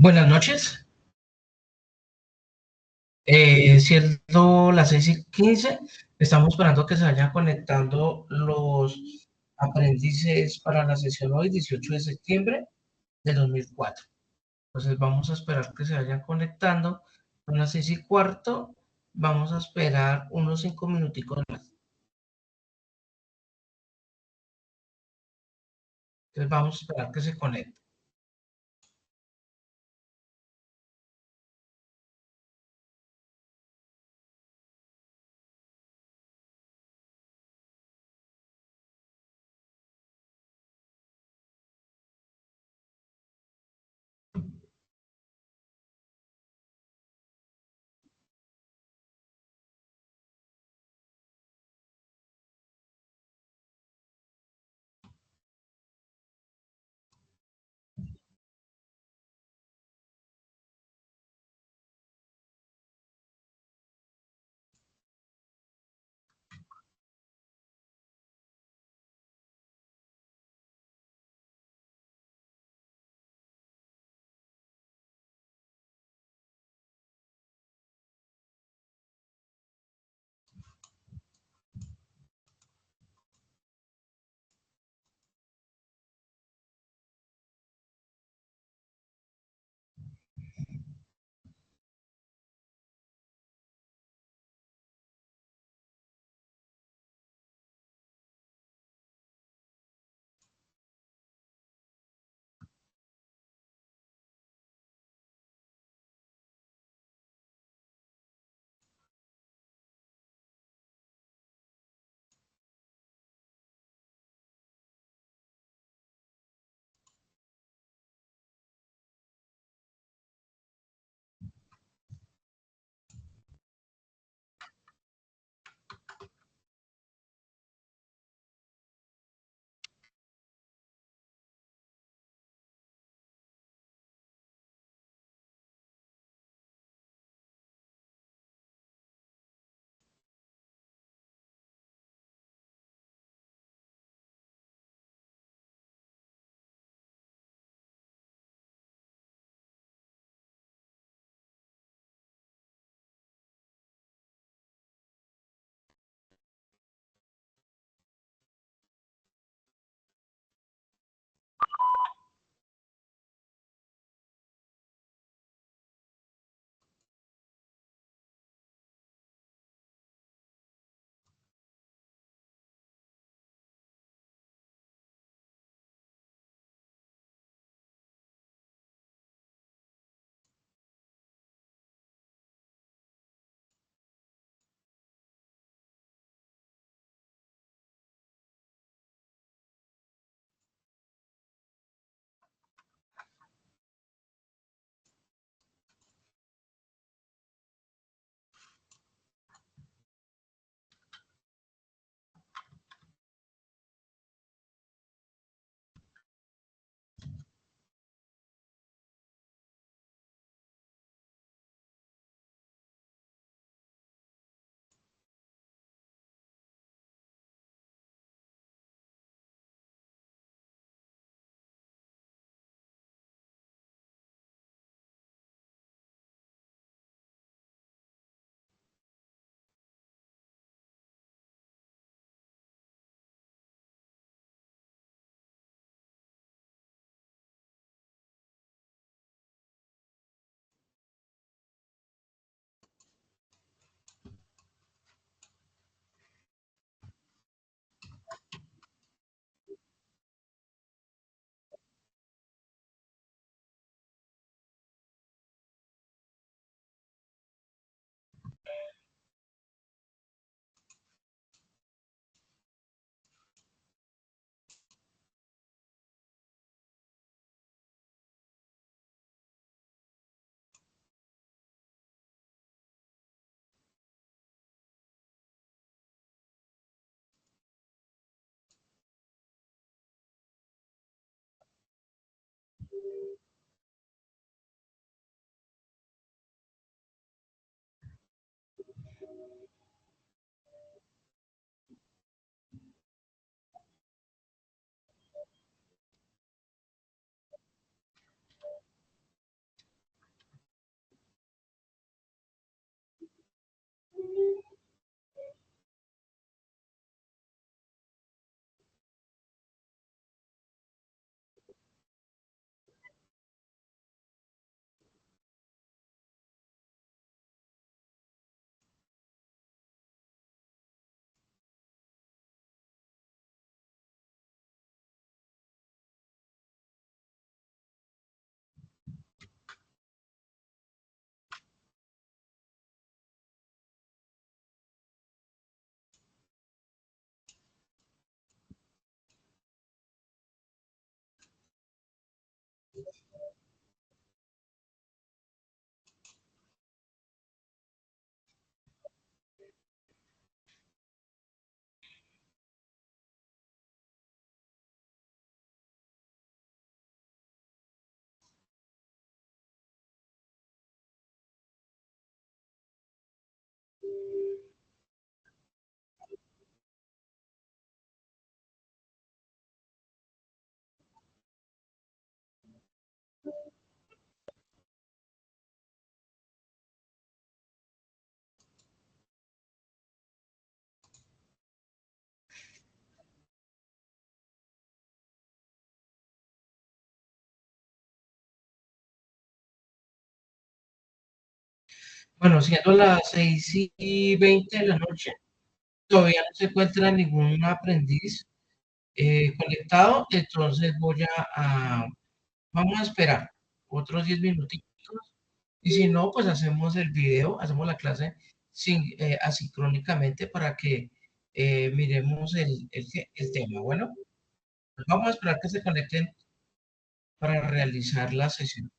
Buenas noches, siendo las 6:15, estamos esperando que se vayan conectando los aprendices para la sesión hoy, 18 de septiembre de 2004. Entonces vamos a esperar que se vayan conectando. Son las 6:15, vamos a esperar unos 5 minuticos más. Entonces vamos a esperar que se conecten. Bueno, siendo las 6:20 de la noche, todavía no se encuentra ningún aprendiz conectado, entonces vamos a esperar otros 10 minutitos y si no, pues hacemos el video, hacemos la clase asincrónicamente para que miremos el tema. Bueno, pues vamos a esperar que se conecten para realizar la sesión.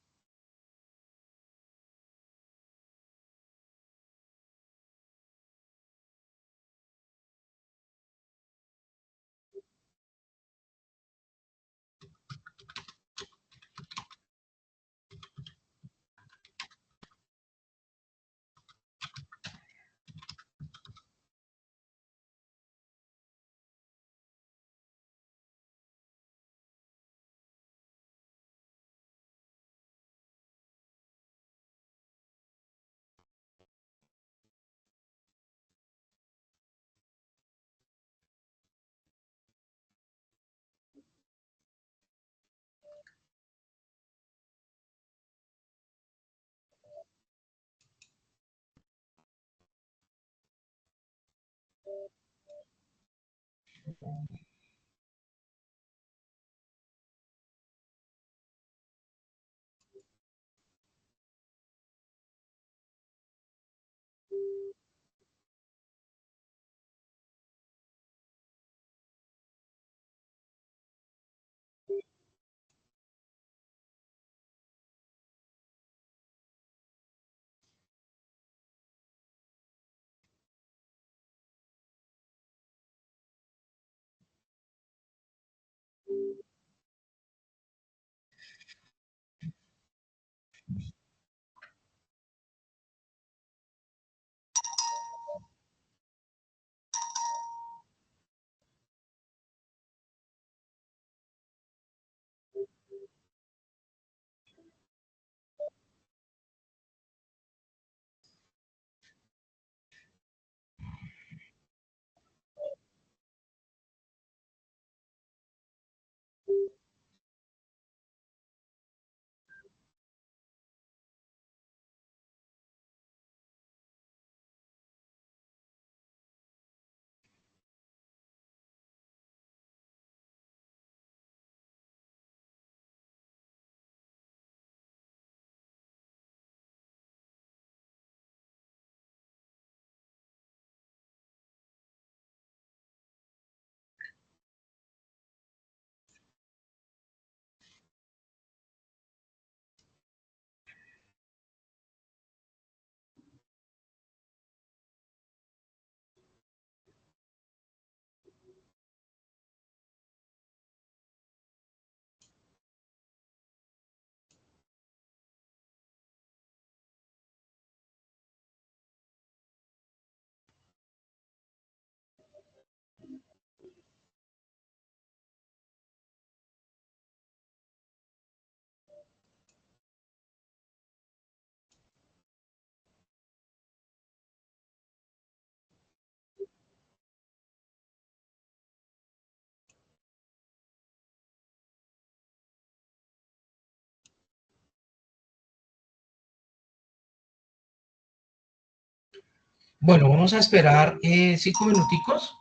Bueno, vamos a esperar 5 minuticos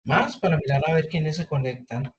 más para mirar a ver quiénes se conectan.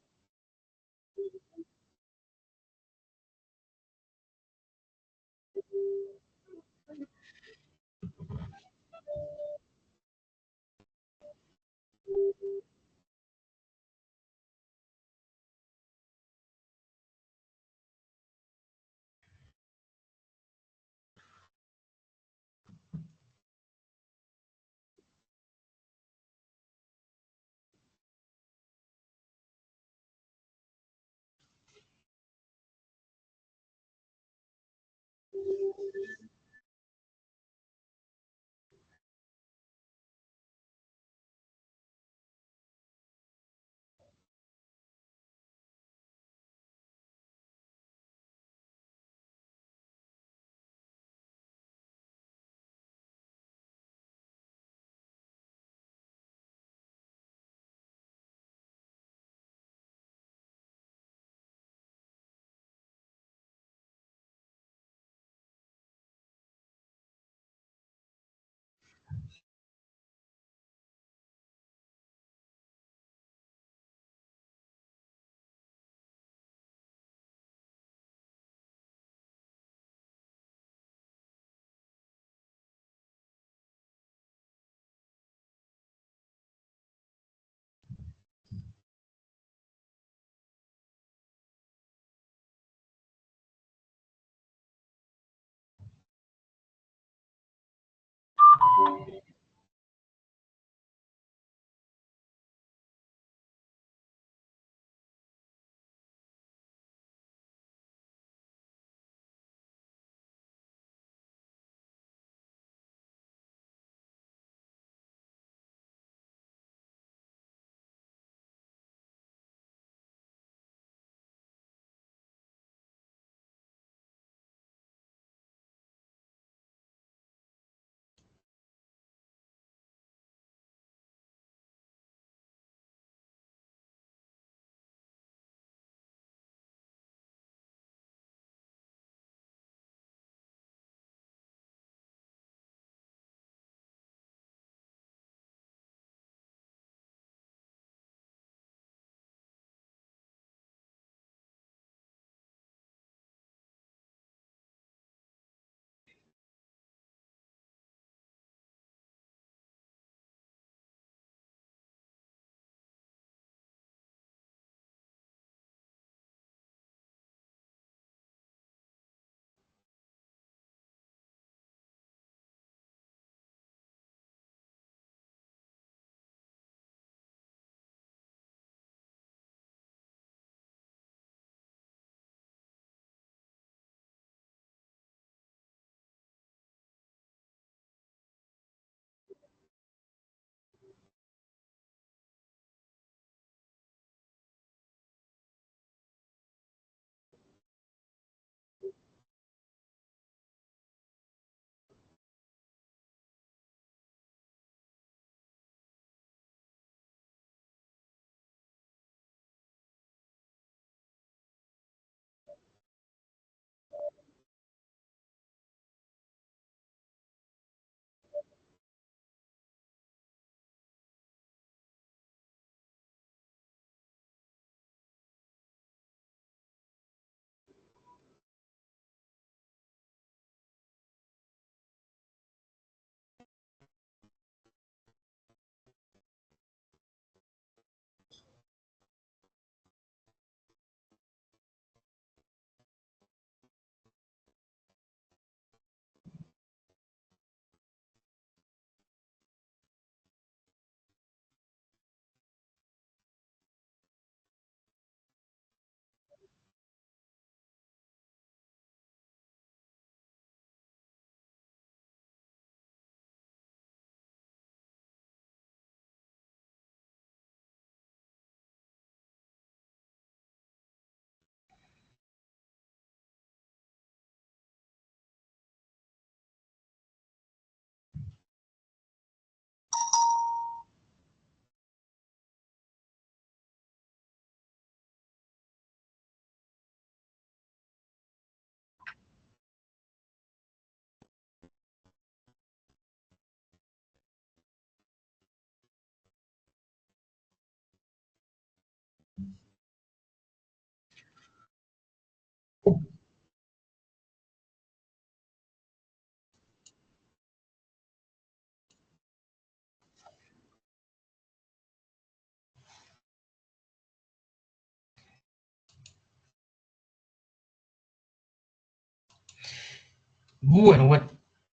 Bueno.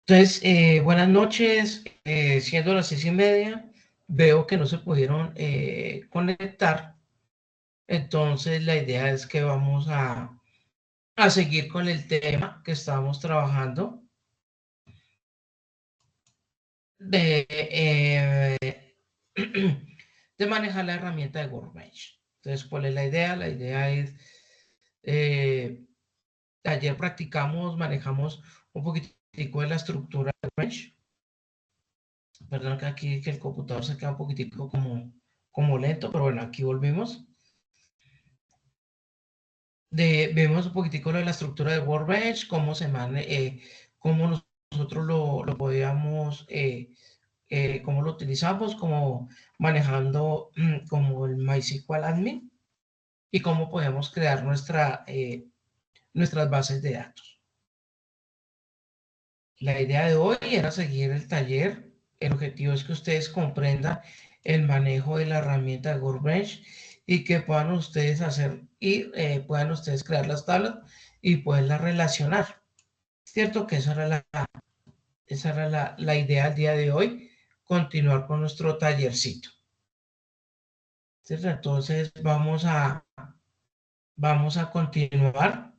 Entonces, buenas noches. Siendo las 6:30, veo que no se pudieron conectar. Entonces, la idea es que vamos a seguir con el tema que estábamos trabajando de, de manejar la herramienta de Workbench. Entonces, ¿cuál es la idea? La idea es, eh, ayer practicamos, manejamos un poquitico de la estructura de Workbench. Perdón que aquí que el computador se queda un poquitico como lento, pero bueno, aquí volvimos. Vemos un poquitico lo de la estructura de Workbench, cómo se cómo nosotros lo podíamos, cómo lo utilizamos, como manejando como el MySQL admin y cómo podemos crear nuestras bases de datos. La idea de hoy era seguir el taller. El objetivo es que ustedes comprendan el manejo de la herramienta de Workbench y que puedan ustedes hacer y puedan ustedes crear las tablas y poderlas relacionar. Cierto que esa era la idea al día de hoy, continuar con nuestro tallercito. ¿Cierto? Entonces vamos a continuar.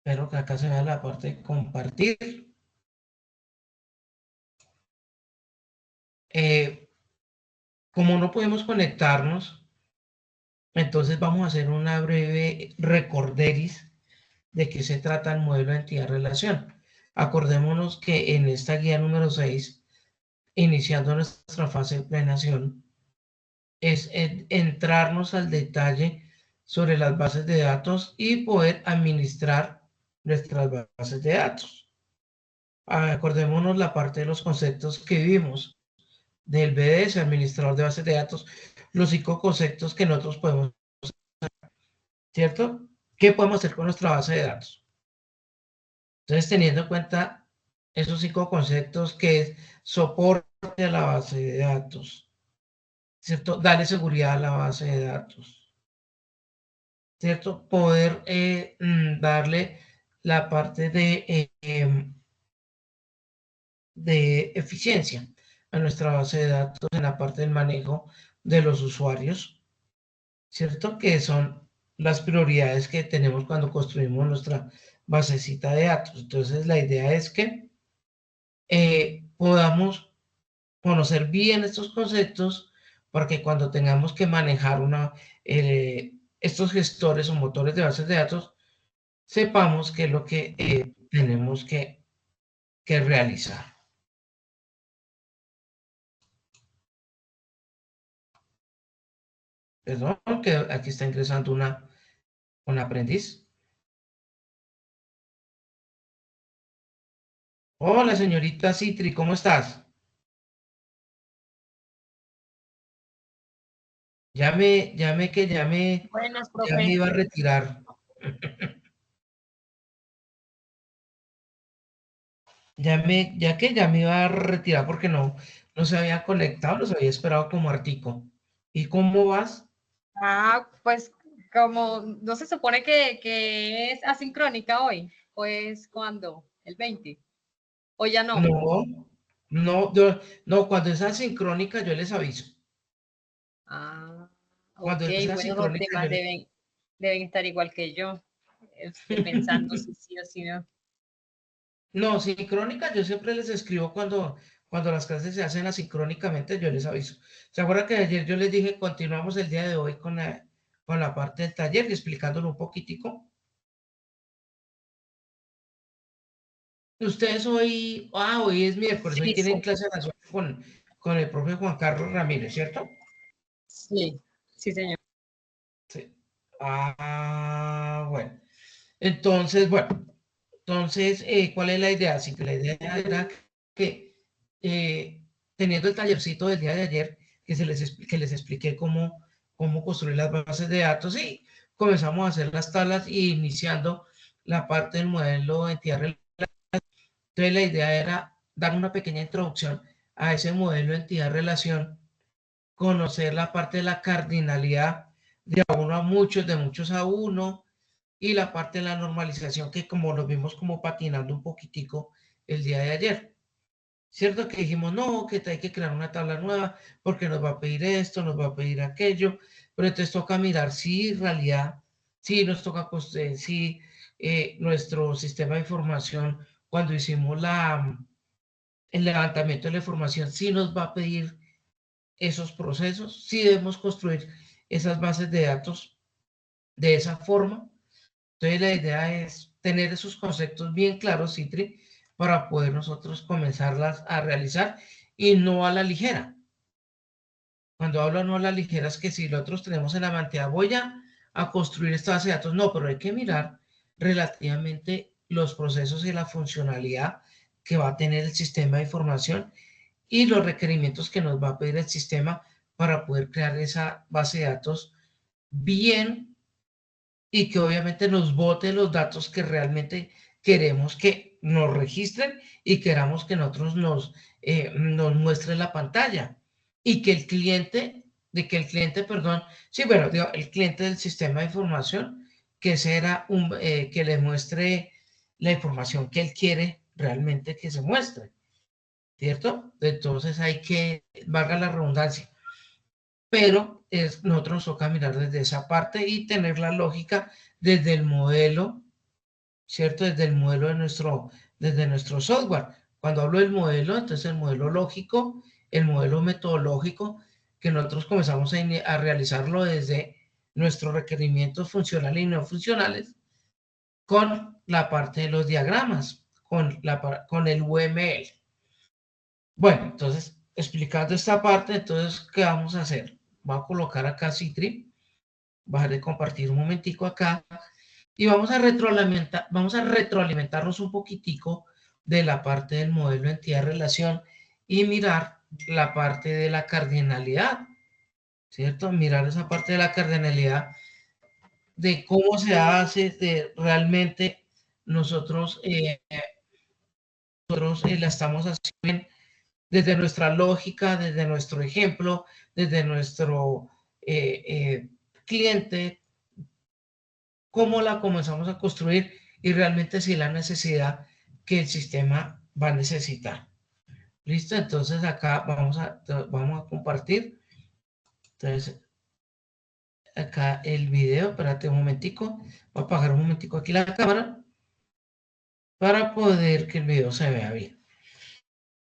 Espero que acá se vea la parte de compartir. Como no podemos conectarnos, entonces vamos a hacer una breve recorderis de qué se trata el modelo de entidad-relación. Acordémonos que en esta guía número 6, iniciando nuestra fase de planeación, es entrarnos al detalle sobre las bases de datos y poder administrar nuestras bases de datos. Acordémonos la parte de los conceptos que vimos del BDS, administrador de bases de datos, los 5 conceptos que nosotros podemos, ¿cierto? ¿Qué podemos hacer con nuestra base de datos? Entonces, teniendo en cuenta esos 5 conceptos que es soporte a la base de datos, ¿cierto? Darle seguridad a la base de datos, ¿cierto? Poder darle la parte de eficiencia a nuestra base de datos en la parte del manejo de los usuarios, ¿cierto? Que son las prioridades que tenemos cuando construimos nuestra basecita de datos. Entonces, la idea es que podamos conocer bien estos conceptos para que cuando tengamos que manejar estos gestores o motores de bases de datos, sepamos qué es lo que tenemos que realizar. Perdón, que aquí está ingresando un aprendiz. Hola, señorita Citri, ¿cómo estás? Buenas, Ya me profe. iba a retirar. Ya me iba a retirar porque no se había conectado, los había esperado como artico. ¿Y cómo vas? Pues como no se supone que es asincrónica hoy, pues ¿cuándo? ¿El 20? ¿O ya no? No, no, cuando es asincrónica yo les aviso. Ah, Cuando ok, es bueno, los asincrónica demás deben estar igual que yo, pensando si sí o si no. No, sincrónica yo siempre les escribo cuando las clases se hacen asincrónicamente, yo les aviso. ¿Se acuerdan que ayer yo les dije continuamos el día de hoy con la parte del taller y explicándolo un poquitico? Ustedes hoy es miércoles, hoy Sí, tienen sí, clase de relación con el profe Juan Carlos Ramírez, ¿cierto? sí, sí, señor. Sí. Bueno. Entonces, ¿cuál es la idea? Sí, que la idea era que teniendo el tallercito del día de ayer, que les expliqué cómo construir las bases de datos y comenzamos a hacer las tablas y iniciando la parte del modelo de entidad. Entonces, la idea era dar una pequeña introducción a ese modelo de entidad-relación, conocer la parte de la cardinalidad de a uno a muchos, de muchos a uno, y la parte de la normalización, que como lo vimos como patinando un poquitico el día de ayer. ¿Cierto? Que dijimos, no, que hay que crear una tabla nueva porque nos va a pedir esto, nos va a pedir aquello, pero entonces toca mirar si en realidad, si nos toca, si nuestro sistema de información, cuando hicimos el levantamiento de la información, si nos va a pedir esos procesos, si debemos construir esas bases de datos de esa forma. Entonces la idea es tener esos conceptos bien claros, Citri, para poder nosotros comenzarlas a realizar y no a la ligera. Cuando hablo no a la ligera es que si nosotros tenemos en la mente, voy a construir esta base de datos, no, pero hay que mirar relativamente los procesos y la funcionalidad que va a tener el sistema de información y los requerimientos que nos va a pedir el sistema para poder crear esa base de datos bien y que obviamente nos bote los datos que realmente queremos que nos registren y queramos que nosotros nos muestre la pantalla y que el cliente, perdón, sí, bueno, digo, el cliente del sistema de información, que será que le muestre la información que él quiere realmente que se muestre, ¿cierto? Entonces hay que, valga la redundancia, pero nosotros nos toca mirar desde esa parte y tener la lógica desde el modelo, ¿cierto? Desde el modelo desde nuestro software. Cuando hablo del modelo, entonces el modelo lógico, el modelo metodológico, que nosotros comenzamos a realizarlo desde nuestros requerimientos funcionales y no funcionales, con la parte de los diagramas, con el UML. Bueno, entonces, explicando esta parte, entonces, ¿qué vamos a hacer? Voy a colocar acá Citri, bajar de compartir un momentico acá, y vamos a retroalimentarnos un poquitico de la parte del modelo entidad-relación y mirar la parte de la cardinalidad, ¿cierto? Mirar esa parte de la cardinalidad, de cómo se hace, de realmente nosotros, la estamos haciendo bien desde nuestra lógica, desde nuestro ejemplo, desde nuestro cliente, cómo la comenzamos a construir y realmente si la necesidad que el sistema va a necesitar. ¿Listo? Entonces acá vamos a compartir. Entonces acá el video, espérate un momentico, voy a apagar un momentico aquí la cámara para poder que el video se vea bien.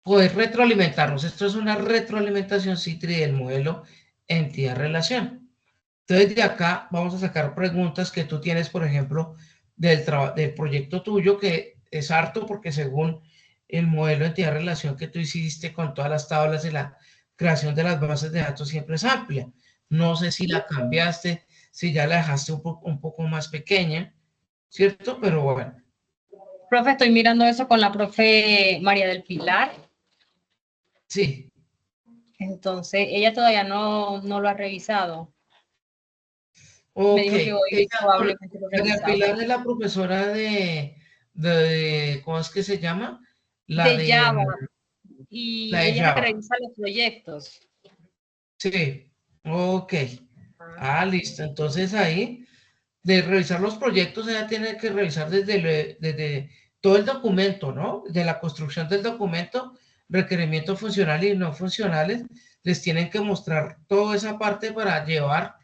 Poder retroalimentarnos. Esto es una retroalimentación Citri del modelo entidad-relación. Entonces de acá vamos a sacar preguntas que tú tienes, por ejemplo, del proyecto tuyo, que es harto porque según el modelo de entidad-relación que tú hiciste con todas las tablas de la creación de las bases de datos siempre es amplia. No sé si la cambiaste, si ya la dejaste un poco más pequeña, ¿cierto? Pero bueno, Profe, estoy mirando eso con la profe María del Pilar. sí. Entonces, ella todavía no lo ha revisado. Me Ok, dijo que hoy ella, probablemente lo María revisaba. Pilar es la profesora ¿cómo es que se llama? La De de, Java. la Y de ella es la que Java. revisa los proyectos. Sí, ok. Ah, listo. Entonces ahí, de revisar los proyectos, ella tiene que revisar desde todo el documento, ¿no? De la construcción del documento, requerimientos funcionales y no funcionales, les tienen que mostrar toda esa parte para llevar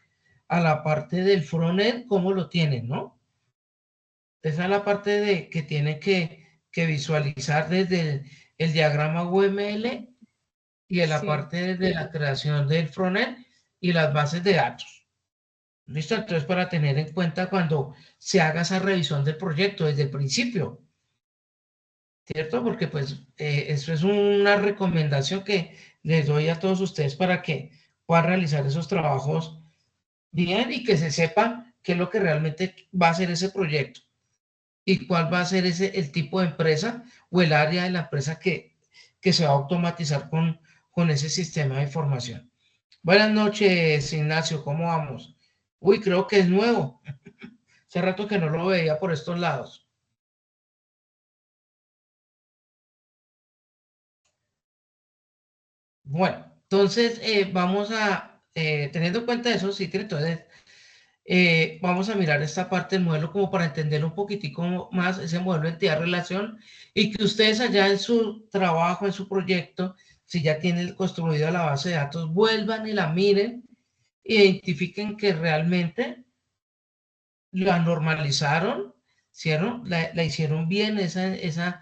a la parte del frontend, cómo lo tienen, ¿no? Esa es la parte de que tiene que visualizar desde el diagrama UML y en la Sí. parte de la creación del frontend y las bases de datos. ¿Listo? Entonces, para tener en cuenta cuando se haga esa revisión del proyecto desde el principio, ¿cierto? Porque pues eso es una recomendación que les doy a todos ustedes para que puedan realizar esos trabajos bien y que se sepa qué es lo que realmente va a ser ese proyecto y cuál va a ser el tipo de empresa o el área de la empresa que se va a automatizar con ese sistema de información. Buenas noches, Ignacio, ¿cómo vamos? Uy, creo que es nuevo. Hace rato que no lo veía por estos lados. Bueno, entonces teniendo en cuenta eso, sí, entonces vamos a mirar esta parte del modelo como para entender un poquitico más ese modelo de entidad-relación y que ustedes allá en su trabajo, en su proyecto, si ya tienen construida la base de datos, vuelvan y la miren, identifiquen que realmente la normalizaron, ¿cierto? La hicieron bien esa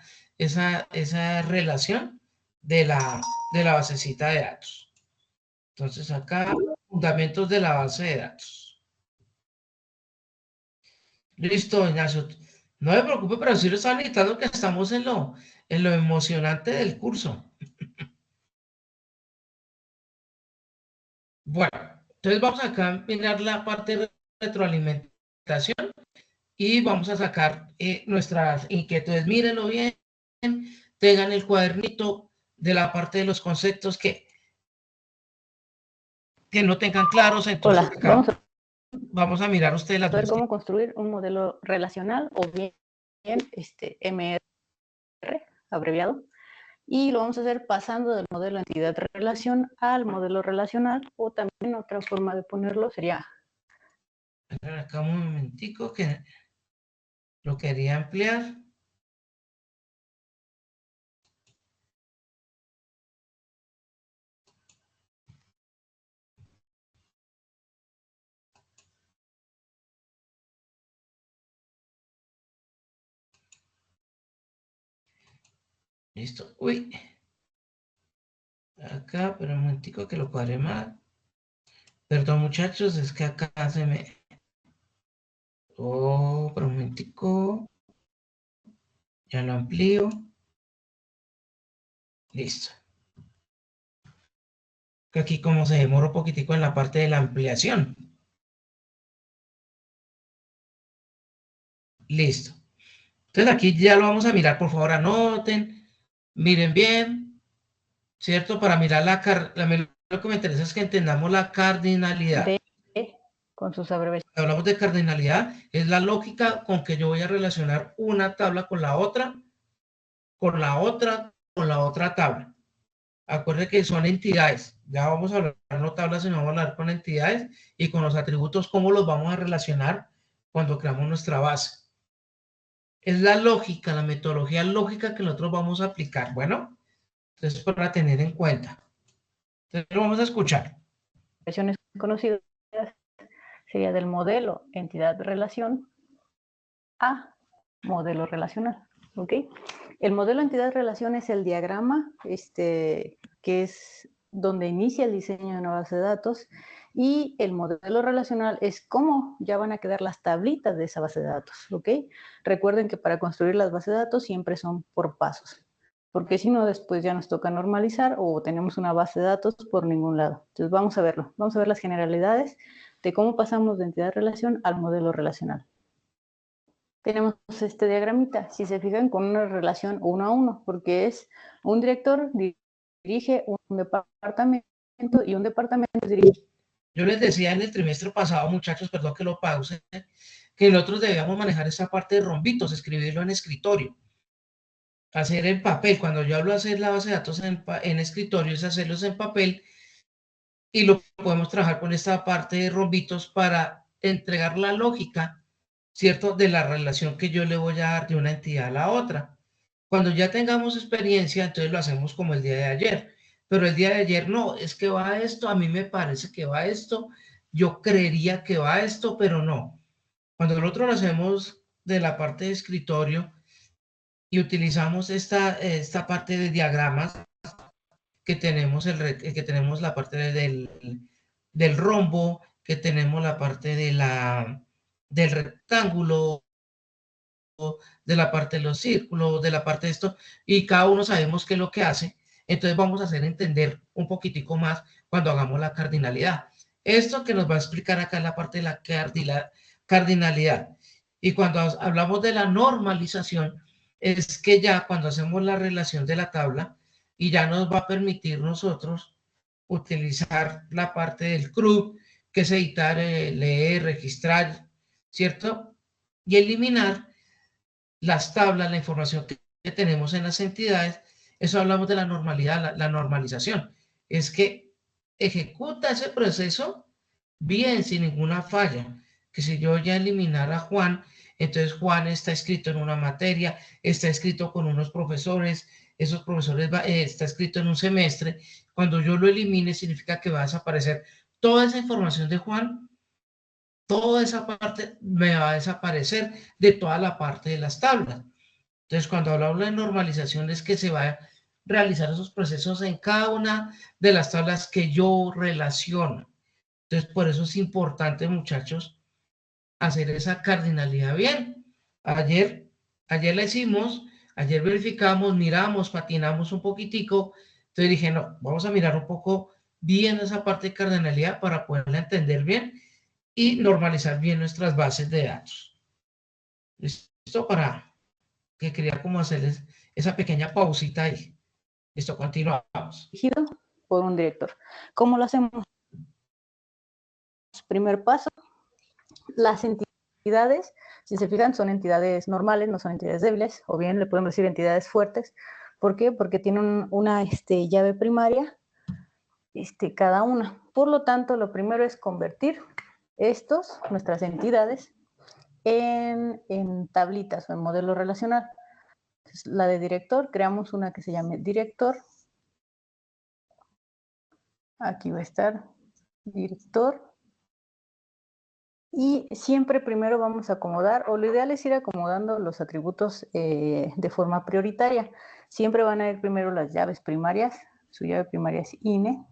relación de la basecita de datos. Entonces acá, fundamentos de la base de datos. Listo, Ignacio. No me preocupe, pero sí lo estaba necesitando que estamos en lo emocionante del curso. Bueno, entonces vamos acá a mirar la parte de retroalimentación y vamos a sacar nuestras inquietudes. Mírenlo bien, tengan el cuadernito de la parte de los conceptos que no tengan claros. Entonces Hola, acá vamos a mirar ustedes las ver dos. cómo construir un modelo relacional o bien MR abreviado, y lo vamos a hacer pasando del modelo entidad-relación al modelo relacional, o también otra forma de ponerlo sería... Acá un momentico que lo quería ampliar. Listo. Uy. Acá, pero un momentico que lo cuadré mal. Perdón, muchachos, es que acá se me... Oh, pero un momentico. Ya lo amplío. Listo. Que aquí como se demora un poquitico en la parte de la ampliación. Listo. Entonces aquí ya lo vamos a mirar, por favor, anoten. Miren bien, ¿cierto? Para mirar lo que me interesa es que entendamos la cardinalidad. Con sus abreviaciones. Hablamos de cardinalidad, es la lógica con que yo voy a relacionar una tabla con la otra, con la otra, con la otra tabla. Acuérdense que son entidades. Ya vamos a hablar no tablas, sino vamos a hablar con entidades y con los atributos, cómo los vamos a relacionar cuando creamos nuestra base. Es la lógica, la metodología lógica que nosotros vamos a aplicar. Bueno, entonces para tener en cuenta. Entonces lo vamos a escuchar. Versiones conocidas sería del modelo entidad-relación a modelo relacional, ¿ok? El modelo entidad-relación es el diagrama que es donde inicia el diseño de una base de datos, y el modelo relacional es cómo ya van a quedar las tablitas de esa base de datos, ¿ok? Recuerden que para construir las bases de datos siempre son por pasos, porque si no después ya nos toca normalizar o tenemos una base de datos por ningún lado. Entonces vamos a verlo, vamos a ver las generalidades de cómo pasamos de entidad-relación al modelo relacional. Tenemos este diagramita, si se fijan, con una relación 1 a 1, porque es un director dirige un departamento y un departamento dirige. Yo les decía en el trimestre pasado, muchachos, perdón que lo pause, que nosotros debíamos manejar esa parte de rombitos, escribirlo en escritorio. Hacer en papel, cuando yo hablo de hacer la base de datos en escritorio, es hacerlos en papel y lo podemos trabajar con esta parte de rombitos para entregar la lógica, ¿cierto? De la relación que yo le voy a dar de una entidad a la otra. Cuando ya tengamos experiencia, entonces lo hacemos como el día de ayer. Pero el día de ayer no, es que va esto, a mí me parece que va esto, yo creería que va esto, pero no. Cuando nosotros lo hacemos de la parte de escritorio y utilizamos esta parte de diagramas, que tenemos, que tenemos la parte del rombo, que tenemos la parte del rectángulo, de la parte de los círculos, de la parte de esto, y cada uno sabemos qué es lo que hace. Entonces vamos a hacer entender un poquitico más cuando hagamos la cardinalidad. Esto que nos va a explicar acá es la parte de la cardinalidad. Y cuando hablamos de la normalización, es que ya cuando hacemos la relación de la tabla, y ya nos va a permitir nosotros utilizar la parte del CRUD, que es editar, leer, registrar, ¿cierto? Y eliminar las tablas, la información que tenemos en las entidades. Eso hablamos de la normalidad, la normalización. Es que ejecuta ese proceso bien, sin ninguna falla. que si yo ya eliminara a Juan, entonces Juan está escrito en una materia, está escrito con unos profesores, esos profesores está escrito en un semestre. Cuando yo lo elimine, significa que va a desaparecer toda esa información de Juan, toda esa parte me va a desaparecer de toda la parte de las tablas. Entonces, cuando hablo de normalización es que se va a realizar esos procesos en cada una de las tablas que yo relaciono. Entonces, por eso es importante, muchachos, hacer esa cardinalidad bien. Ayer la hicimos, ayer verificamos, miramos, patinamos un poquitico. Entonces dije, no, vamos a mirar un poco bien esa parte de cardinalidad para poderla entender bien y normalizar bien nuestras bases de datos. Listo, para que quería como hacerles esa pequeña pausita ahí. Listo, continuamos. Dirigido por un director. ¿Cómo lo hacemos? Primer paso, las entidades, si se fijan, son entidades normales, no son entidades débiles, o bien le podemos decir entidades fuertes. ¿Por qué? Porque tienen una llave primaria cada una. Por lo tanto, lo primero es convertir nuestras entidades, en tablitas o en modelo relacional. Entonces, la de director, creamos una que se llame director. Aquí va a estar director. Y siempre primero vamos a acomodar, o lo ideal es ir acomodando los atributos de forma prioritaria. Siempre van a ir primero las llaves primarias. Su llave primaria es INE.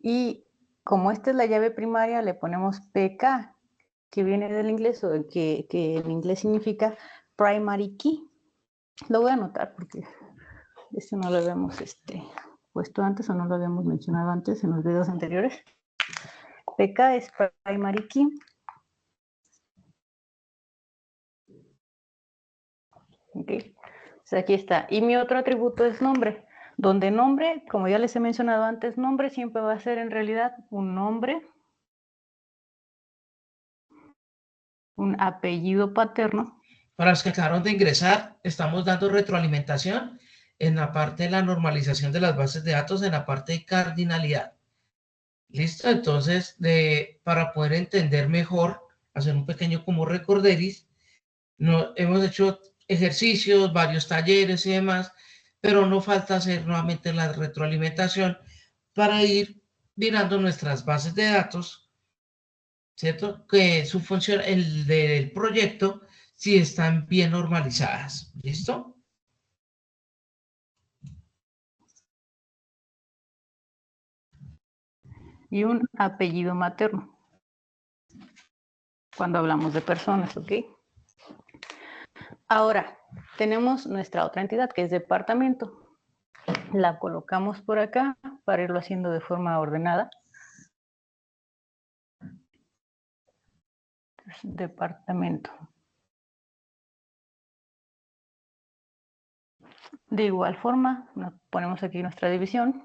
Y como esta es la llave primaria, le ponemos PK, que viene del inglés, o que en inglés significa primary key. Lo voy a anotar porque no lo habíamos puesto antes, o no lo habíamos mencionado antes en los videos anteriores. PK es primary key. Ok, pues aquí está. Y mi otro atributo es nombre, donde nombre, como ya les he mencionado antes, nombre siempre va a ser en realidad un nombre, un apellido paterno. Para los que acabaron de ingresar, estamos dando retroalimentación en la parte de la normalización de las bases de datos, en la parte de cardinalidad. ¿Listo? Entonces, para poder entender mejor, hacer un pequeño como recorderis, hemos hecho ejercicios, varios talleres y demás, pero no falta hacer nuevamente la retroalimentación para ir mirando nuestras bases de datos, ¿cierto? Que su función, el del proyecto, si están bien normalizadas. ¿Listo? Y un apellido materno, cuando hablamos de personas, ¿ok? Ahora, tenemos nuestra otra entidad, que es departamento. La colocamos por acá para irlo haciendo de forma ordenada. Departamento. De igual forma, ponemos aquí nuestra división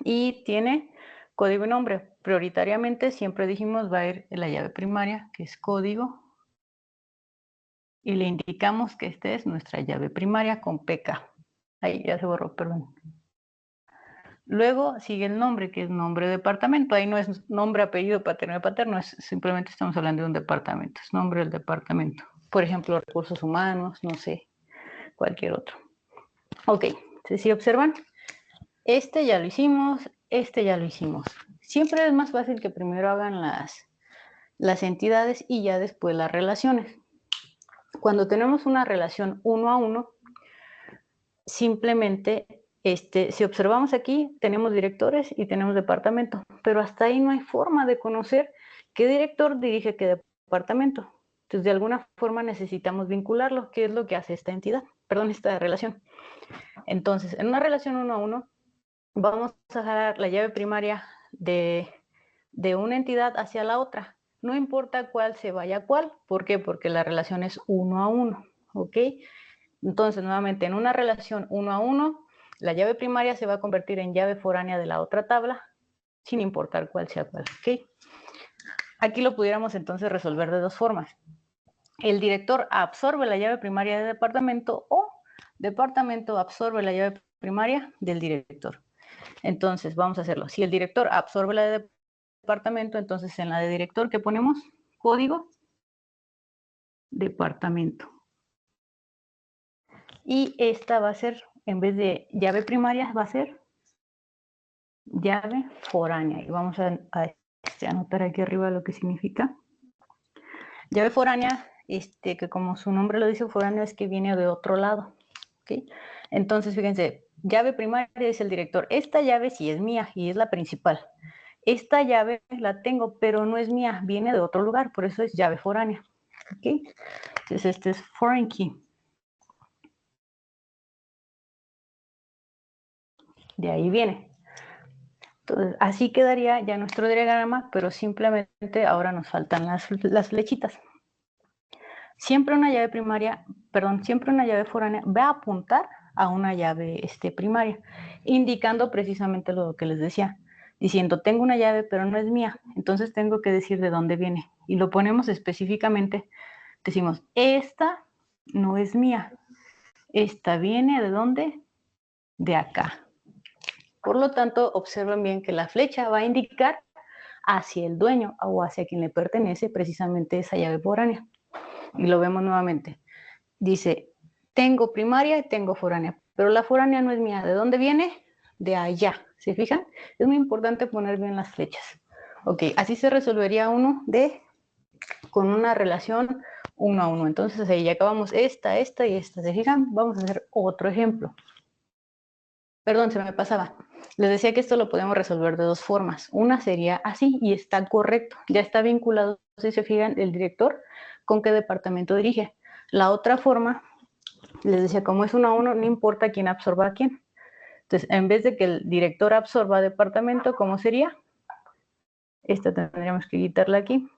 y tiene código y nombre. Prioritariamente, siempre dijimos, va a ir en la llave primaria, que es código, y le indicamos que esta es nuestra llave primaria con PK. Ahí ya se borró, perdón. Luego sigue el nombre, que es nombre de departamento. Ahí no es nombre, apellido, paterno, es simplemente estamos hablando de un departamento. Es nombre del departamento. Por ejemplo, recursos humanos, no sé, cualquier otro. Ok, si observan, ya lo hicimos, ya lo hicimos. Siempre es más fácil que primero hagan las entidades y ya después las relaciones. Cuando tenemos una relación 1 a 1, simplemente, si observamos aquí, tenemos directores y tenemos departamento, pero hasta ahí no hay forma de conocer qué director dirige qué departamento. Entonces, de alguna forma necesitamos vincularlo, que es lo que hace esta relación. Entonces, en una relación 1 a 1, vamos a jalar la llave primaria de una entidad hacia la otra. No importa cuál se vaya a cuál. ¿Por qué? Porque la relación es 1 a 1. ¿Ok? Entonces, nuevamente, en una relación 1 a 1, la llave primaria se va a convertir en llave foránea de la otra tabla, sin importar cuál sea cuál. ¿Ok? Aquí lo pudiéramos entonces resolver de dos formas. El director absorbe la llave primaria del departamento, o departamento absorbe la llave primaria del director. Entonces, vamos a hacerlo. Si el director absorbe la de departamento, entonces en la de director, ¿qué ponemos? código departamento. Y esta va a ser, en vez de llave primaria, va a ser llave foránea. Y vamos a anotar aquí arriba lo que significa. Llave foránea, que como su nombre lo dice, foráneo es que viene de otro lado. ¿Okay? Entonces, fíjense, llave primaria es el director. Esta llave sí es mía y es la principal. Esta llave la tengo, pero no es mía, viene de otro lugar, por eso es llave foránea. ¿Okay? Entonces, este es foreign key. De ahí viene. Entonces, así quedaría ya nuestro diagrama, pero simplemente ahora nos faltan las flechitas. Siempre una llave primaria, perdón, siempre una llave foránea va a apuntar a una llave primaria, indicando precisamente lo que les decía, diciendo, tengo una llave, pero no es mía, entonces tengo que decir de dónde viene. Y lo ponemos específicamente, decimos, esta no es mía, esta viene ¿de dónde? De acá. Por lo tanto, observen bien que la flecha va a indicar hacia el dueño o hacia quien le pertenece precisamente esa llave foránea. Y lo vemos nuevamente. Dice, tengo primaria y tengo foránea, pero la foránea no es mía. ¿De dónde viene? De allá. ¿Se fijan? Es muy importante poner bien las flechas. Ok, así se resolvería uno con una relación 1 a 1. Entonces ahí ya acabamos esta y esta. ¿Se fijan? Vamos a hacer otro ejemplo. Perdón, se me pasaba. Les decía que esto lo podemos resolver de dos formas. Una sería así y está correcto. Ya está vinculado, si se fijan, el director con qué departamento dirige. La otra forma, les decía, como es 1 a 1, no importa quién absorba a quién. Entonces, en vez de que el director absorba departamento, ¿cómo sería? Esta tendríamos que quitarla aquí.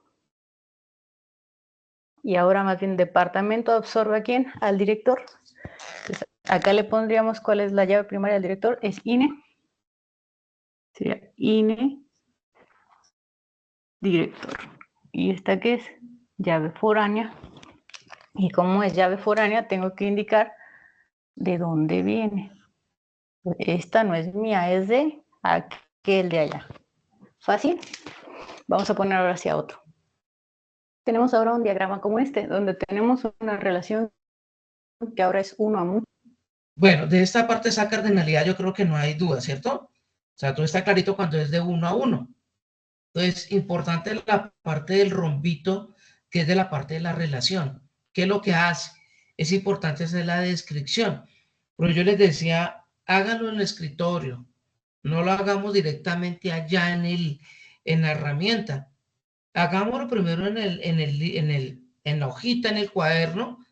Y ahora más bien departamento absorbe a quién? Al director. Entonces, acá le pondríamos cuál es la llave primaria del director, es INE. Sería INE director. ¿Y esta qué es? Llave foránea. Y como es llave foránea, tengo que indicar de dónde viene. Esta no es mía, es de aquel de allá. ¿Fácil? Vamos a poner ahora hacia otro. Tenemos ahora un diagrama como este, donde tenemos una relación que ahora es 1 a 1. Bueno, de esta parte de esa cardinalidad yo creo que no hay duda, ¿cierto? O sea, todo está clarito cuando es de 1 a 1. Entonces, importante la parte del rombito, que es de la parte de la relación. ¿Qué es lo que hace? Es importante hacer la descripción. Pero yo les decía, háganlo en el escritorio. No lo hagamos directamente allá en la herramienta. Hagámoslo primero en la hojita, en el cuaderno,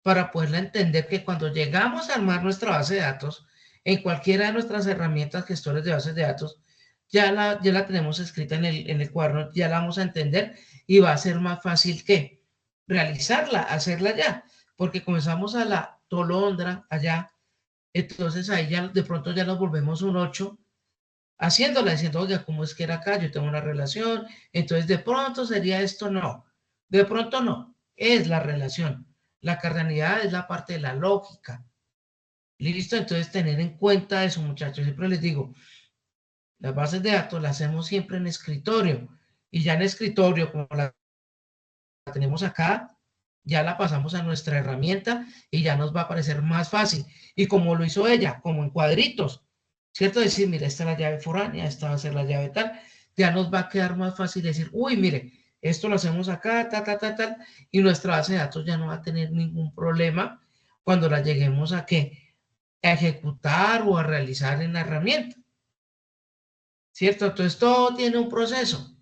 para poderla entender que cuando llegamos a armar nuestra base de datos, en cualquiera de nuestras herramientas gestores de bases de datos, ya la tenemos escrita en el cuaderno, ya la vamos a entender y va a ser más fácil que realizarla, hacerla ya, porque comenzamos a la tolondra allá, entonces ahí ya de pronto ya nos volvemos un 8 haciéndola, diciendo, oye, ¿cómo es que era acá? Yo tengo una relación, entonces de pronto sería esto, no, de pronto no, es la relación. La cardinalidad es la parte de la lógica. ¿Listo? Entonces tener en cuenta eso, muchachos. Siempre les digo, las bases de datos las hacemos siempre en escritorio. Y ya en escritorio, como la tenemos acá, ya la pasamos a nuestra herramienta y ya nos va a parecer más fácil. Y como lo hizo ella, como en cuadritos, ¿cierto? Decir, mira, esta es la llave foránea, esta va a ser la llave tal, ya nos va a quedar más fácil decir, uy, mire, esto lo hacemos acá, tal, y nuestra base de datos ya no va a tener ningún problema cuando la lleguemos a ejecutar o a realizar en la herramienta. ¿Cierto? Entonces todo tiene un proceso.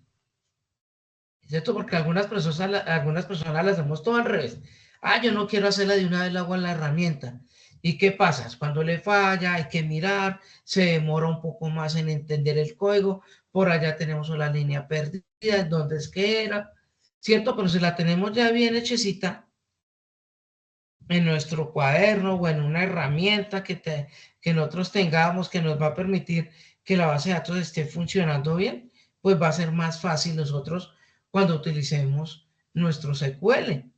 ¿Cierto? Porque algunas personas las hacemos todo al revés. Ah, yo no quiero hacerla de una vez, la hago en la herramienta. ¿Y qué pasa? Cuando le falla, hay que mirar, se demora un poco más en entender el código. Por allá tenemos una línea perdida, ¿dónde es que era? ¿Cierto? Pero si la tenemos ya bien hechecita en nuestro cuaderno o en una herramienta que nosotros tengamos que nos va a permitir que la base de datos esté funcionando bien, pues va a ser más fácil nosotros cuando utilicemos nuestro SQL,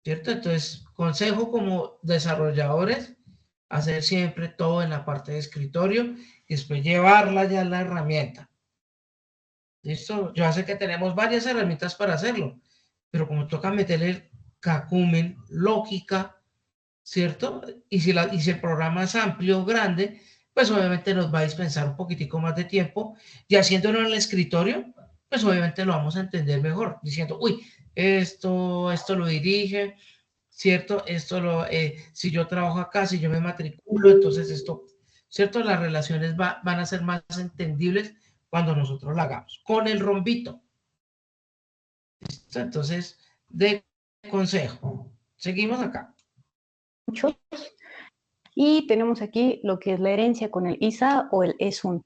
¿cierto? Entonces, consejo como desarrolladores, hacer siempre todo en la parte de escritorio y después llevarla ya a la herramienta. ¿Listo? Yo sé que tenemos varias herramientas para hacerlo, pero como toca meterle cacumen, lógica, ¿cierto? Y si el programa es amplio, grande, pues obviamente nos va a dispensar un poquitico más de tiempo y haciéndolo en el escritorio, pues obviamente lo vamos a entender mejor, diciendo, uy, esto lo dirige, ¿cierto? Si yo trabajo acá, si yo me matriculo, entonces esto, ¿cierto? Las relaciones van a ser más entendibles cuando nosotros la hagamos. Con el rombito. ¿Listo? Entonces, de consejo. Seguimos acá. Muchos. Y tenemos aquí lo que es la herencia con el ISA o el ESUN.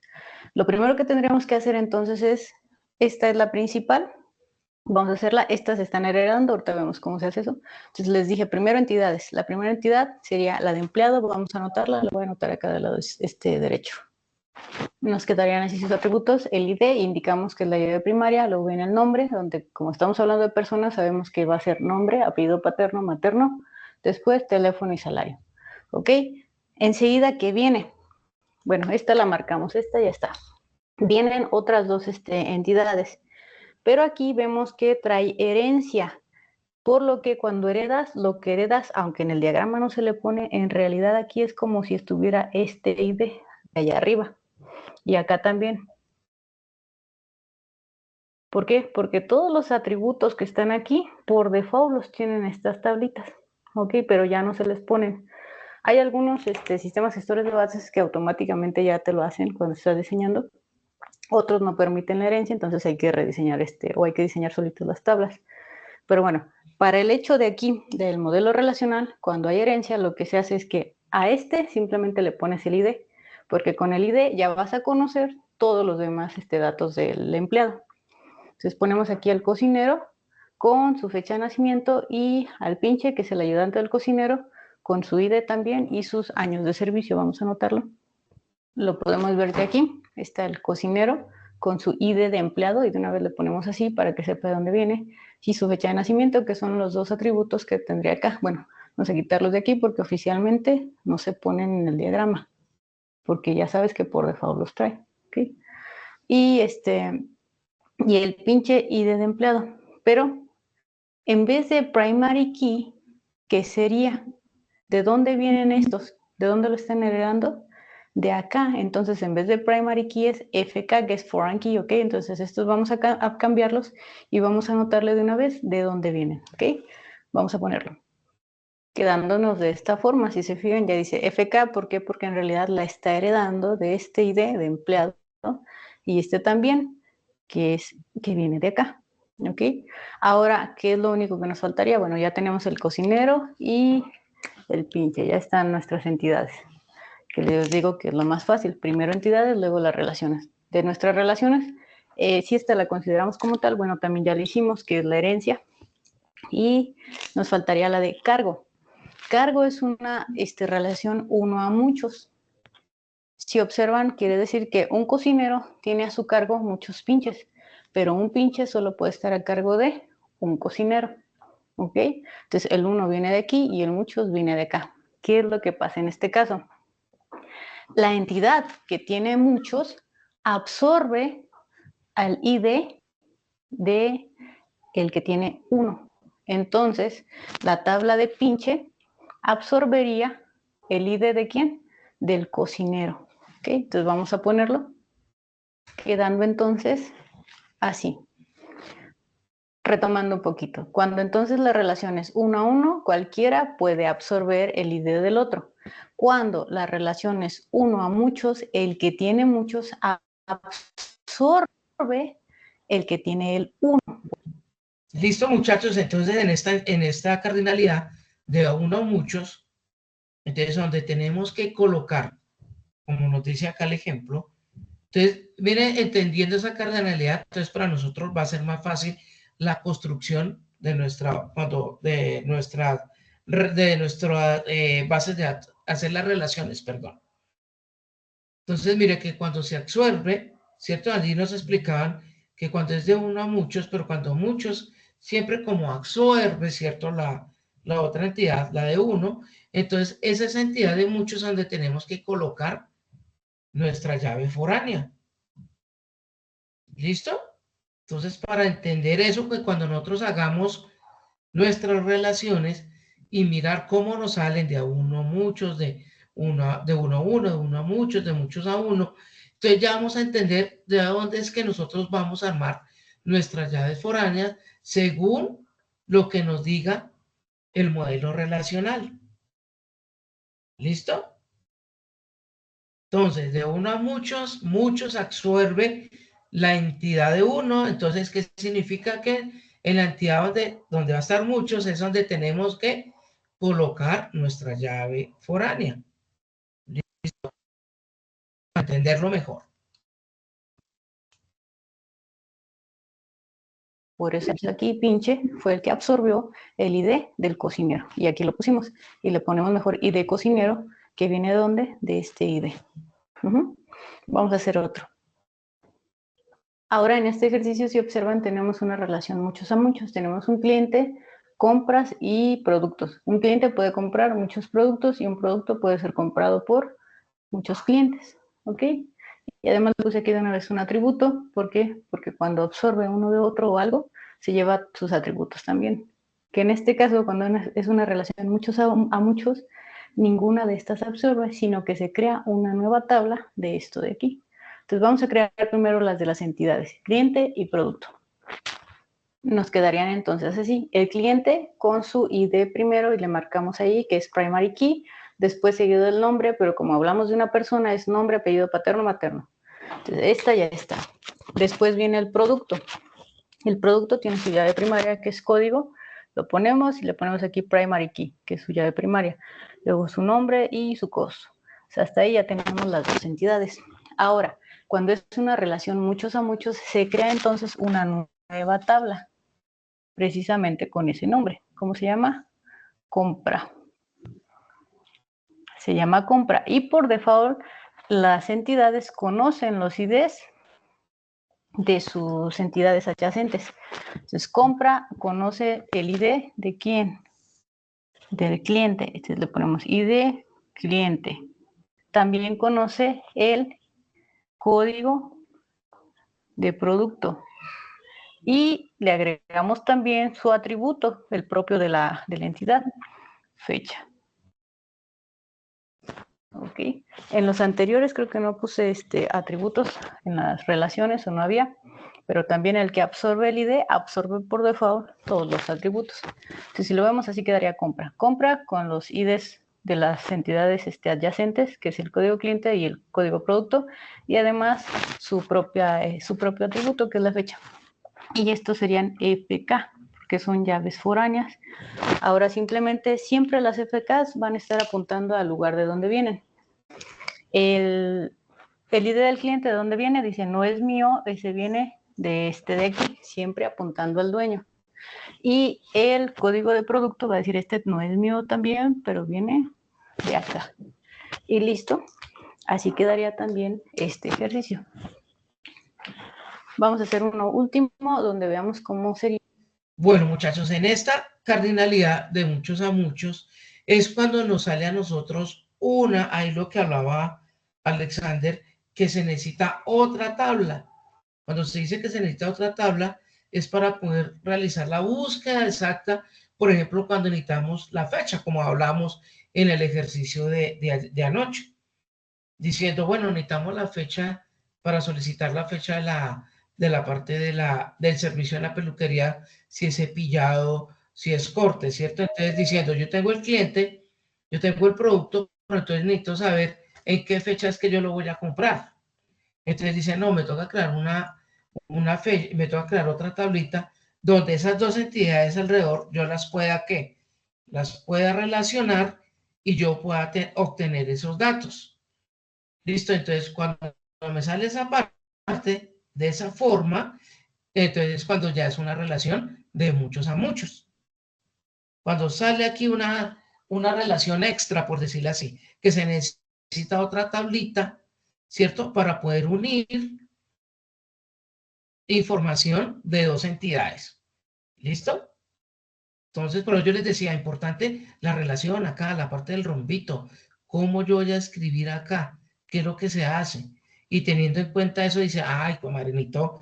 Lo primero que tendríamos que hacer entonces es, esta es la principal, vamos a hacerla, estas se están heredando, ahorita vemos cómo se hace eso. Entonces les dije primero entidades, la primera entidad sería la de empleado, vamos a anotarla, la voy a anotar acá del lado derecho. Nos quedarían así sus atributos, el ID, indicamos que es la llave primaria, luego viene el nombre, donde como estamos hablando de personas, sabemos que va a ser nombre, apellido paterno, materno, después teléfono y salario. ¿Ok? Enseguida, ¿qué viene? Bueno, esta la marcamos, esta ya está. Vienen otras dos entidades, pero aquí vemos que trae herencia, por lo que cuando heredas, lo que heredas, aunque en el diagrama no se le pone, en realidad aquí es como si estuviera este ID de allá arriba. Y acá también. ¿Por qué? Porque todos los atributos que están aquí, por default los tienen estas tablitas, ¿ok? Pero ya no se les ponen. Hay algunos sistemas gestores de bases que automáticamente ya te lo hacen cuando estás diseñando. Otros no permiten la herencia, entonces hay que rediseñar o hay que diseñar solitos las tablas. Pero bueno, para el hecho de aquí, del modelo relacional, cuando hay herencia, lo que se hace es que a simplemente le pones el ID, porque con el ID ya vas a conocer todos los demás datos del empleado. Entonces ponemos aquí al cocinero con su fecha de nacimiento y al pinche, que es el ayudante del cocinero, con su ID también y sus años de servicio. Vamos a anotarlo. Lo podemos ver de aquí. Está el cocinero con su ID de empleado y de una vez le ponemos así para que sepa de dónde viene. Y su fecha de nacimiento, que son los dos atributos que tendría acá. Bueno, vamos a quitarlos de aquí porque oficialmente no se ponen en el diagrama, porque ya sabes que por default los trae. ¿Okay? Y el pinche ID de empleado. Pero en vez de primary key, ¿qué sería? ¿De dónde vienen estos? ¿De dónde lo están heredando? De acá. Entonces, en vez de primary key es FK, que es foreign key, ¿ok? Entonces, estos vamos a cambiarlos y vamos a anotarle de una vez de dónde vienen, ¿ok? Vamos a ponerlo. Quedándonos de esta forma, si se fijan, ya dice FK, ¿por qué? Porque en realidad la está heredando de este ID de empleado, ¿no? Y también, que viene de acá, ¿ok? Ahora, ¿qué es lo único que nos faltaría? Bueno, ya tenemos el cocinero y el pinche, ya están nuestras entidades, que les digo que es lo más fácil, primero entidades, luego las relaciones. De nuestras relaciones, si esta la consideramos como tal, bueno, también ya le hicimos, que es la herencia, y nos faltaría la de cargo. Cargo es una relación uno a muchos. Si observan, quiere decir que un cocinero tiene a su cargo muchos pinches, pero un pinche solo puede estar a cargo de un cocinero. ¿Ok? Entonces el uno viene de aquí y el muchos viene de acá. ¿Qué es lo que pasa en este caso? La entidad que tiene muchos absorbe al ID de el que tiene uno. Entonces, la tabla de pinche absorbería el ID de quién? Del cocinero. ¿Ok? Entonces vamos a ponerlo, quedando entonces así. Retomando un poquito, cuando entonces la relación es 1 a 1, cualquiera puede absorber el ID del otro. Cuando la relación es 1 a muchos, el que tiene muchos absorbe el que tiene el 1. Listo, muchachos. Entonces, en esta cardinalidad de uno a muchos, entonces donde tenemos que colocar, como nos dice acá el ejemplo, entonces, viene entendiendo esa cardinalidad, entonces para nosotros va a ser más fácil la construcción de nuestras bases de datos, hacer las relaciones, perdón. Entonces, mire que cuando se absorbe, ¿cierto? Allí nos explicaban que cuando es de uno a muchos, pero cuando muchos, siempre como absorbe, ¿cierto? La otra entidad, la de uno, entonces esa es entidad de muchos donde tenemos que colocar nuestra llave foránea. ¿Listo? Entonces, para entender eso, pues cuando nosotros hagamos nuestras relaciones y mirar cómo nos salen de a uno muchos, de uno a uno, de uno a muchos, de muchos a uno, entonces ya vamos a entender de dónde es que nosotros vamos a armar nuestras llaves foráneas según lo que nos diga el modelo relacional. ¿Listo? Entonces, de uno a muchos, muchos absorbe la entidad de uno. Entonces, ¿qué significa? Que en la entidad donde va a estar muchos es donde tenemos que colocar nuestra llave foránea. ¿Listo? Para entenderlo mejor. Por eso aquí pinche fue el que absorbió el ID del cocinero. Y aquí lo pusimos. Y le ponemos mejor ID cocinero, que viene de dónde? De este ID. Vamos a hacer otro. Ahora en este ejercicio, si observan, tenemos una relación muchos a muchos. Tenemos un cliente, compras y productos. Un cliente puede comprar muchos productos y un producto puede ser comprado por muchos clientes. ¿Ok? Y además puse aquí de una vez un atributo. ¿Por qué? Porque cuando absorbe uno de otro o algo, se lleva sus atributos también. Que en este caso, cuando es una relación muchos a muchos, ninguna de estas absorbe, sino que se crea una nueva tabla de esto de aquí. Entonces vamos a crear primero las de las entidades, cliente y producto. Nos quedarían entonces así, el cliente con su ID primero y le marcamos ahí que es primary key, después seguido del nombre, pero como hablamos de una persona es nombre, apellido paterno, materno. Entonces esta ya está. Después viene el producto. El producto tiene su llave primaria que es código, lo ponemos y le ponemos aquí primary key, que es su llave primaria. Luego su nombre y su costo. O sea, hasta ahí ya tenemos las dos entidades. Ahora, cuando es una relación muchos a muchos, se crea entonces una nueva tabla, precisamente con ese nombre. ¿Cómo se llama? Compra. Se llama compra. Y por default, las entidades conocen los IDs de sus entidades adyacentes. Entonces, compra conoce el ID de quién? Del cliente. Entonces le ponemos ID cliente. También conoce el código de producto. Y le agregamos también su atributo, el propio de la entidad, fecha. Ok. En los anteriores creo que no puse atributos en las relaciones o no había, pero también el que absorbe el ID absorbe por default todos los atributos. Entonces, si lo vemos así quedaría compra. Compra con los IDs de las entidades adyacentes, que es el código cliente y el código producto, y además su propio atributo, que es la fecha. Y estos serían FK, porque son llaves foráneas. Ahora simplemente siempre las FKs van a estar apuntando al lugar de donde vienen. El ID del cliente de dónde viene, dice no es mío, ese viene de de aquí, siempre apuntando al dueño. Y el código de producto va a decir este no es mío también, pero viene de acá. Y listo, así quedaría también este ejercicio. Vamos a hacer uno último donde veamos cómo sería. Bueno, muchachos, en esta cardinalidad de muchos a muchos es cuando nos sale a nosotros ahí lo que hablaba Alexander, que se necesita otra tabla. Cuando se dice que se necesita otra tabla, es para poder realizar la búsqueda exacta, por ejemplo, cuando necesitamos la fecha, como hablamos en el ejercicio de anoche, diciendo, bueno, necesitamos la fecha para solicitar la fecha de la parte del servicio de la peluquería, si es cepillado, si es corte, ¿cierto? Entonces diciendo, yo tengo el cliente, yo tengo el producto, pero entonces necesito saber en qué fecha es que yo lo voy a comprar. Entonces dice, no, me toca crear una fecha, me toca crear otra tablita donde esas dos entidades alrededor yo las pueda, ¿qué? Las pueda relacionar y yo pueda obtener esos datos. Listo, entonces cuando me sale esa parte de esa forma, entonces cuando ya es una relación de muchos a muchos. Cuando sale aquí una relación extra, por decirlo así, que se necesita otra tablita, ¿cierto? Para poder unir información de dos entidades. ¿Listo? Entonces, pero yo les decía, importante la relación acá, la parte del rombito, cómo yo voy a escribir acá, qué es lo que se hace. Y teniendo en cuenta eso, dice, ay, comadre, necesito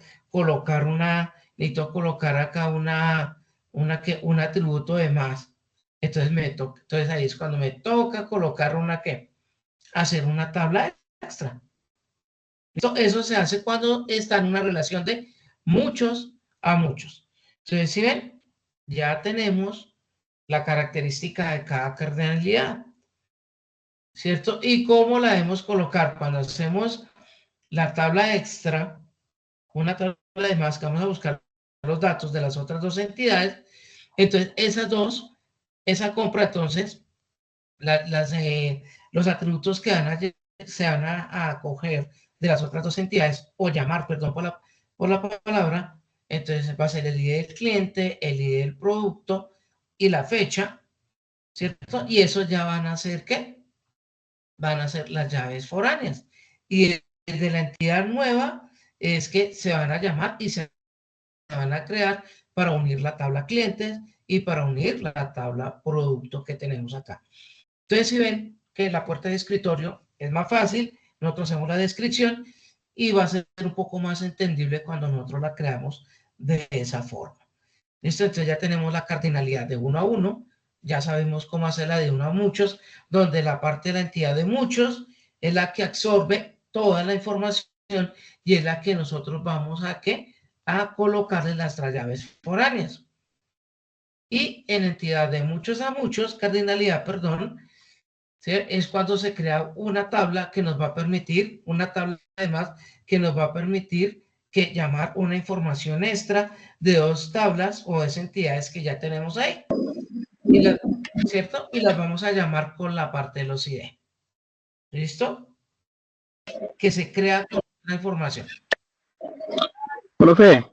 necesito colocar acá un atributo de más. Entonces ahí es cuando me toca colocar hacer una tabla extra. Eso se hace cuando está en una relación de muchos a muchos. Entonces, si ven, ya tenemos la característica de cada cardinalidad, ¿cierto? Y cómo la debemos colocar cuando hacemos la tabla extra, una tabla de más, que vamos a buscar los datos de las otras dos entidades. Entonces, esa compra, entonces, los atributos que se van a coger de las otras dos entidades, o llamar, perdón por la palabra, entonces va a ser el ID del cliente, el ID del producto y la fecha, ¿cierto? Y eso ya van a ser, ¿qué? Van a ser las llaves foráneas. Y de la entidad nueva es que se van a llamar y se van a crear para unir la tabla clientes y para unir la tabla producto que tenemos acá. Entonces, si ven que la puerta de escritorio es más fácil, nosotros hacemos la descripción y va a ser un poco más entendible cuando nosotros la creamos de esa forma. ¿Listo? Entonces ya tenemos la cardinalidad de 1 a 1, ya sabemos cómo hacerla de 1 a muchos, donde la parte de la entidad de muchos es la que absorbe toda la información y es la que nosotros vamos a colocarle las llaves foráneas. Y en entidad de muchos a muchos, cardinalidad, perdón, ¿sí? Es cuando se crea una tabla que nos va a permitir, una tabla además que nos va a permitir llamar una información extra de dos tablas o de entidades que ya tenemos ahí. ¿Cierto? Y las vamos a llamar con la parte de los ID. ¿Listo? Que se crea con la información. Profe.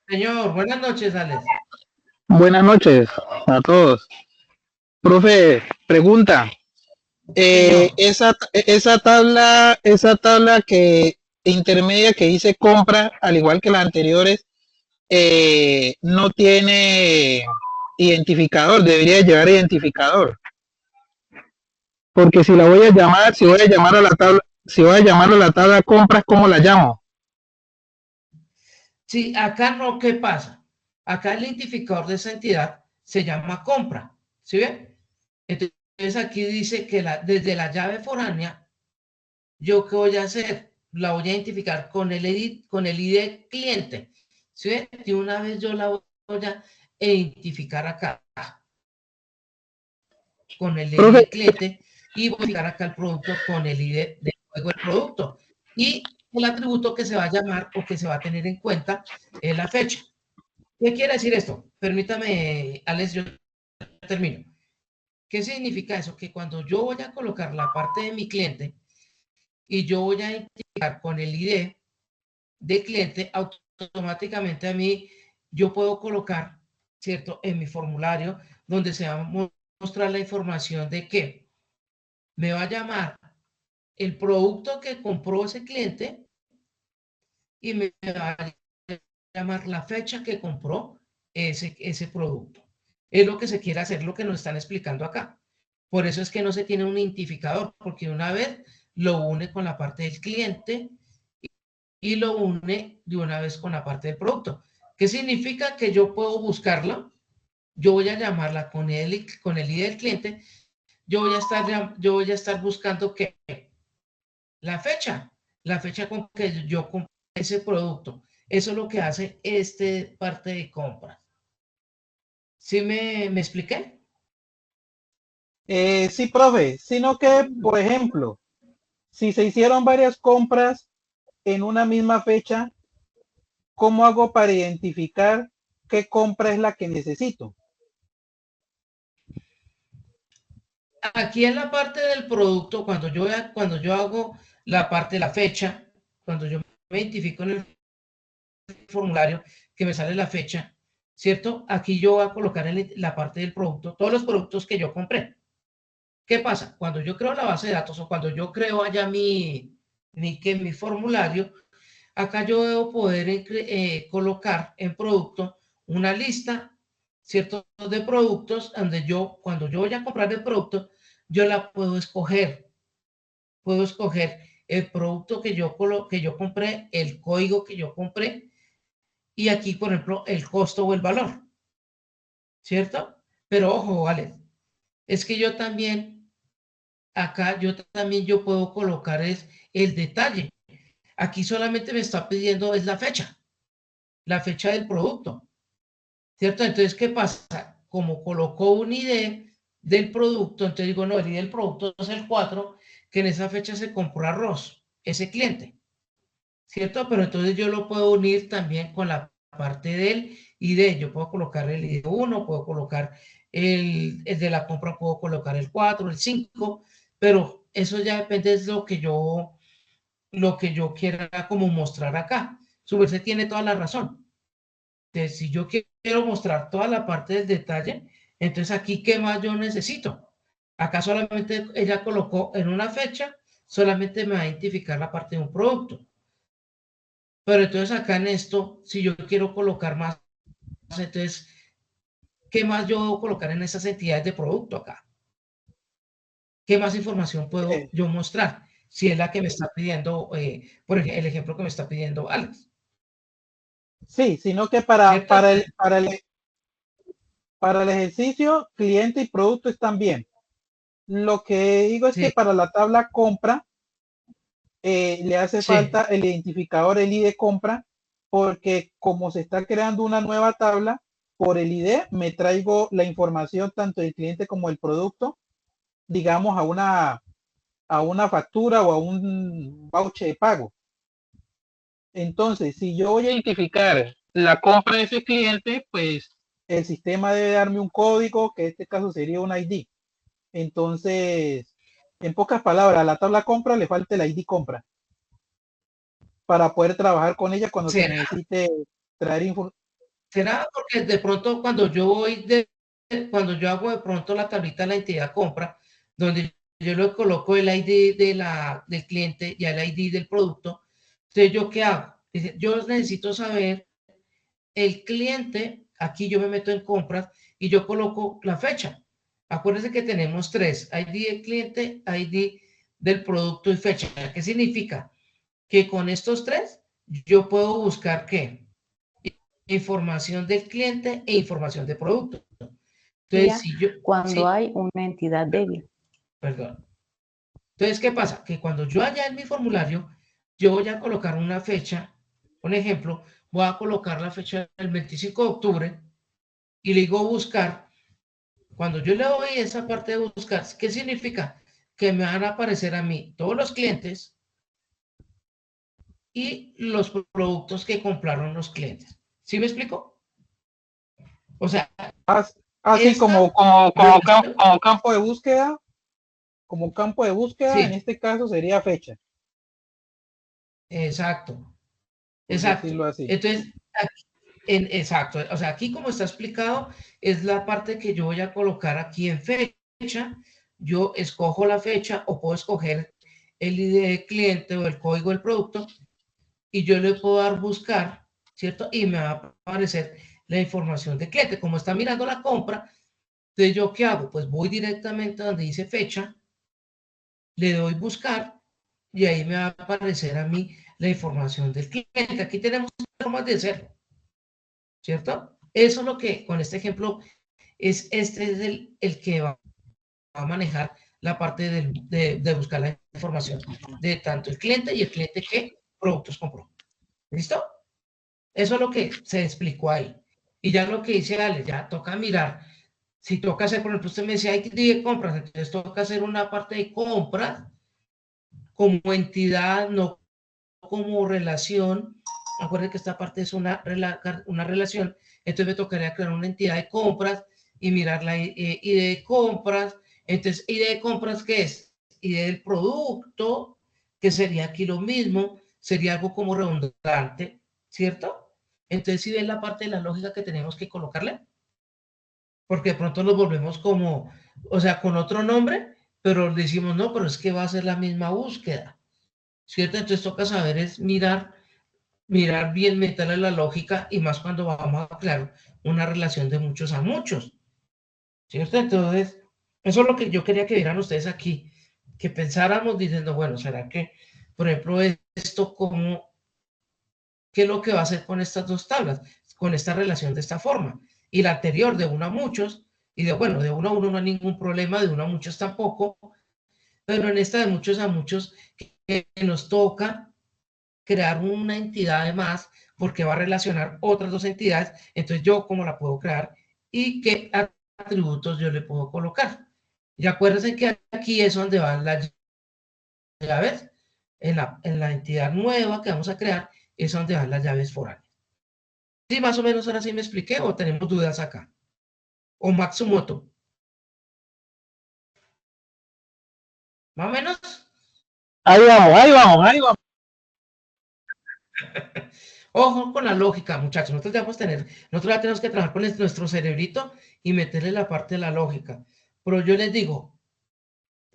Señor, buenas noches, Alex. Buenas noches a todos. Profe, pregunta. Esa tabla que intermedia que dice compra, al igual que las anteriores, no tiene identificador, debería llevar identificador. Porque si voy a llamar a la tabla compras, ¿cómo la llamo? Sí, acá no, ¿qué pasa? Acá el identificador de esa entidad se llama compra, ¿sí ven? Entonces aquí dice que desde la llave foránea, ¿yo qué voy a hacer? La voy a identificar con el ID cliente, ¿sí ven? De una vez yo la voy a identificar acá con el ID cliente y voy a identificar acá el producto con el ID de juego del producto. Y el atributo que se va a llamar o que se va a tener en cuenta es la fecha. ¿Qué quiere decir esto? Permítame, Alex, yo termino. ¿Qué significa eso? Que cuando yo voy a colocar la parte de mi cliente y yo voy a identificar con el ID de cliente, automáticamente a mí yo puedo colocar, ¿cierto? En mi formulario donde se va a mostrar la información de que me va a llamar el producto que compró ese cliente y me va a llamar la fecha que compró ese producto. Es lo que se quiere hacer, lo que nos están explicando acá. Por eso es que no se tiene un identificador, porque una vez lo une con la parte del cliente y lo une de una vez con la parte del producto. ¿Qué significa? Que yo puedo buscarla, yo voy a llamarla con el ID del cliente, yo voy a estar buscando que la fecha con que yo compré ese producto. Eso es lo que hace parte de compra. ¿Sí me expliqué? Sí, profe, sino que, por ejemplo, si se hicieron varias compras en una misma fecha, ¿cómo hago para identificar qué compra es la que necesito? Aquí en la parte del producto, cuando yo hago la parte de la fecha, cuando yo me identifico en el formulario que me sale la fecha, ¿cierto? Aquí yo voy a colocar en la parte del producto todos los productos que yo compré. ¿Qué pasa? Cuando yo creo la base de datos o cuando yo creo allá mi formulario, acá yo debo poder colocar en producto una lista, ¿cierto? De productos donde cuando yo voy a comprar el producto, yo la puedo escoger el producto que yo compré, el código que yo compré, y aquí, por ejemplo, el costo o el valor, ¿cierto? Pero ojo, vale, es que yo también, acá yo puedo colocar es el detalle. Aquí solamente me está pidiendo es la fecha del producto, ¿cierto? Entonces, ¿qué pasa? Como colocó un ID del producto, entonces digo, no, el ID del producto es el 4, que en esa fecha se compró arroz, ese cliente, ¿cierto? Pero entonces yo lo puedo unir también con la parte del ID. Yo puedo colocar el ID 1, puedo colocar el de la compra, puedo colocar el 4, el 5, pero eso ya depende de lo que yo quiera como mostrar acá. Su merced tiene toda la razón. Entonces, si yo quiero mostrar toda la parte del detalle, entonces aquí, ¿qué más yo necesito? Acá solamente ella colocó en una fecha, solamente me va a identificar la parte de un producto. Pero entonces acá en esto, si yo quiero colocar más, entonces, ¿qué más yo debo colocar en esas entidades de producto acá? ¿Qué más información puedo yo mostrar? Si es la que me está pidiendo, por ejemplo, el ejemplo que me está pidiendo Alex. Sí, sino que ¿Cierto? para el ejercicio, cliente y producto están bien. Lo que digo es que Sí, para la tabla compra le hace sí, falta el identificador, el ID compra, porque como se está creando una nueva tabla, por el ID me traigo la información tanto del cliente como del producto, digamos, a una factura o a un voucher de pago. Entonces, si yo voy a identificar la compra de ese cliente, pues el sistema debe darme un código, que en este caso sería un ID. Entonces, en pocas palabras, a la tabla compra le falta el ID compra para poder trabajar con ella cuando se será, necesite traer información. será porque de pronto cuando yo hago de pronto la tablita de la entidad compra, donde yo le coloco el ID del cliente y el ID del producto, entonces yo qué hago? Dice, yo necesito saber el cliente, aquí yo me meto en compras y yo coloco la fecha. Acuérdense que tenemos tres, ID del cliente, ID del producto y fecha. ¿Qué significa? Que con estos tres yo puedo buscar ¿qué? Información del cliente e información de producto. Entonces, si yo, Cuando sí, hay una entidad débil. perdón. Entonces, ¿qué pasa? Que cuando yo allá en mi formulario, yo voy a colocar una fecha, por ejemplo, voy a colocar la fecha del 25 de octubre y le digo buscar. Cuando yo le doy esa parte de buscar, ¿qué significa? Que me van a aparecer a mí todos los clientes y los productos que compraron los clientes. ¿Sí me explico? O sea, Así esta relación, como campo de búsqueda, en sí, este caso sería fecha, exacto, por exacto. decirlo así. Entonces, exacto, o sea, aquí como está explicado, es la parte que yo voy a colocar aquí en fecha. Yo escojo la fecha o puedo escoger el ID del cliente o el código del producto y yo le puedo dar buscar, ¿cierto? Y me va a aparecer la información del cliente. Como está mirando la compra, entonces yo qué hago? Pues voy directamente a donde dice fecha, le doy buscar y ahí me va a aparecer a mí la información del cliente. Aquí tenemos formas de hacerlo, ¿cierto? Eso es lo que con este ejemplo este es el que va a manejar la parte de buscar la información de tanto el cliente y el cliente que productos compró. ¿Listo? Eso es lo que se explicó ahí. Y ya lo que dice Ale, ya toca mirar. Si toca hacer, por ejemplo, usted me decía, hay que de compras, entonces toca hacer una parte de compras como entidad, no como relación. Acuérdense que esta parte es una relación, entonces me tocaría crear una entidad de compras y mirar la ID de compras. Entonces, ID de compras, ¿qué es? ID del producto, que sería aquí lo mismo, sería algo como redundante, ¿cierto? Entonces, si ven la parte de la lógica que tenemos que colocarle, porque de pronto nos volvemos como, o sea, con otro nombre, pero decimos, no, pero es que va a ser la misma búsqueda, ¿cierto? Entonces toca saber es mirar bien, meterle la lógica y más cuando vamos a crear una relación de muchos a muchos, ¿cierto? Entonces, eso es lo que yo quería que vieran ustedes aquí, que pensáramos diciendo, bueno, ¿será que por ejemplo, esto como, ¿qué es lo que va a hacer con estas dos tablas? Con esta relación de esta forma. Y la anterior de uno a muchos, y de, bueno, de uno a uno no hay ningún problema, de uno a muchos tampoco, pero en esta de muchos a muchos que nos toca crear una entidad además, porque va a relacionar otras dos entidades, entonces yo cómo la puedo crear y qué atributos yo le puedo colocar. Y acuérdense que aquí es donde van las llaves, en la entidad nueva que vamos a crear, es donde van las llaves foráneas. Sí, más o menos ahora sí me expliqué o tenemos dudas acá. O Matsumoto. Más o menos. Ahí vamos, ahí vamos, ahí vamos. Ojo con la lógica, muchachos. Nosotros ya tenemos que trabajar con nuestro cerebrito y meterle la parte de la lógica. Pero yo les digo,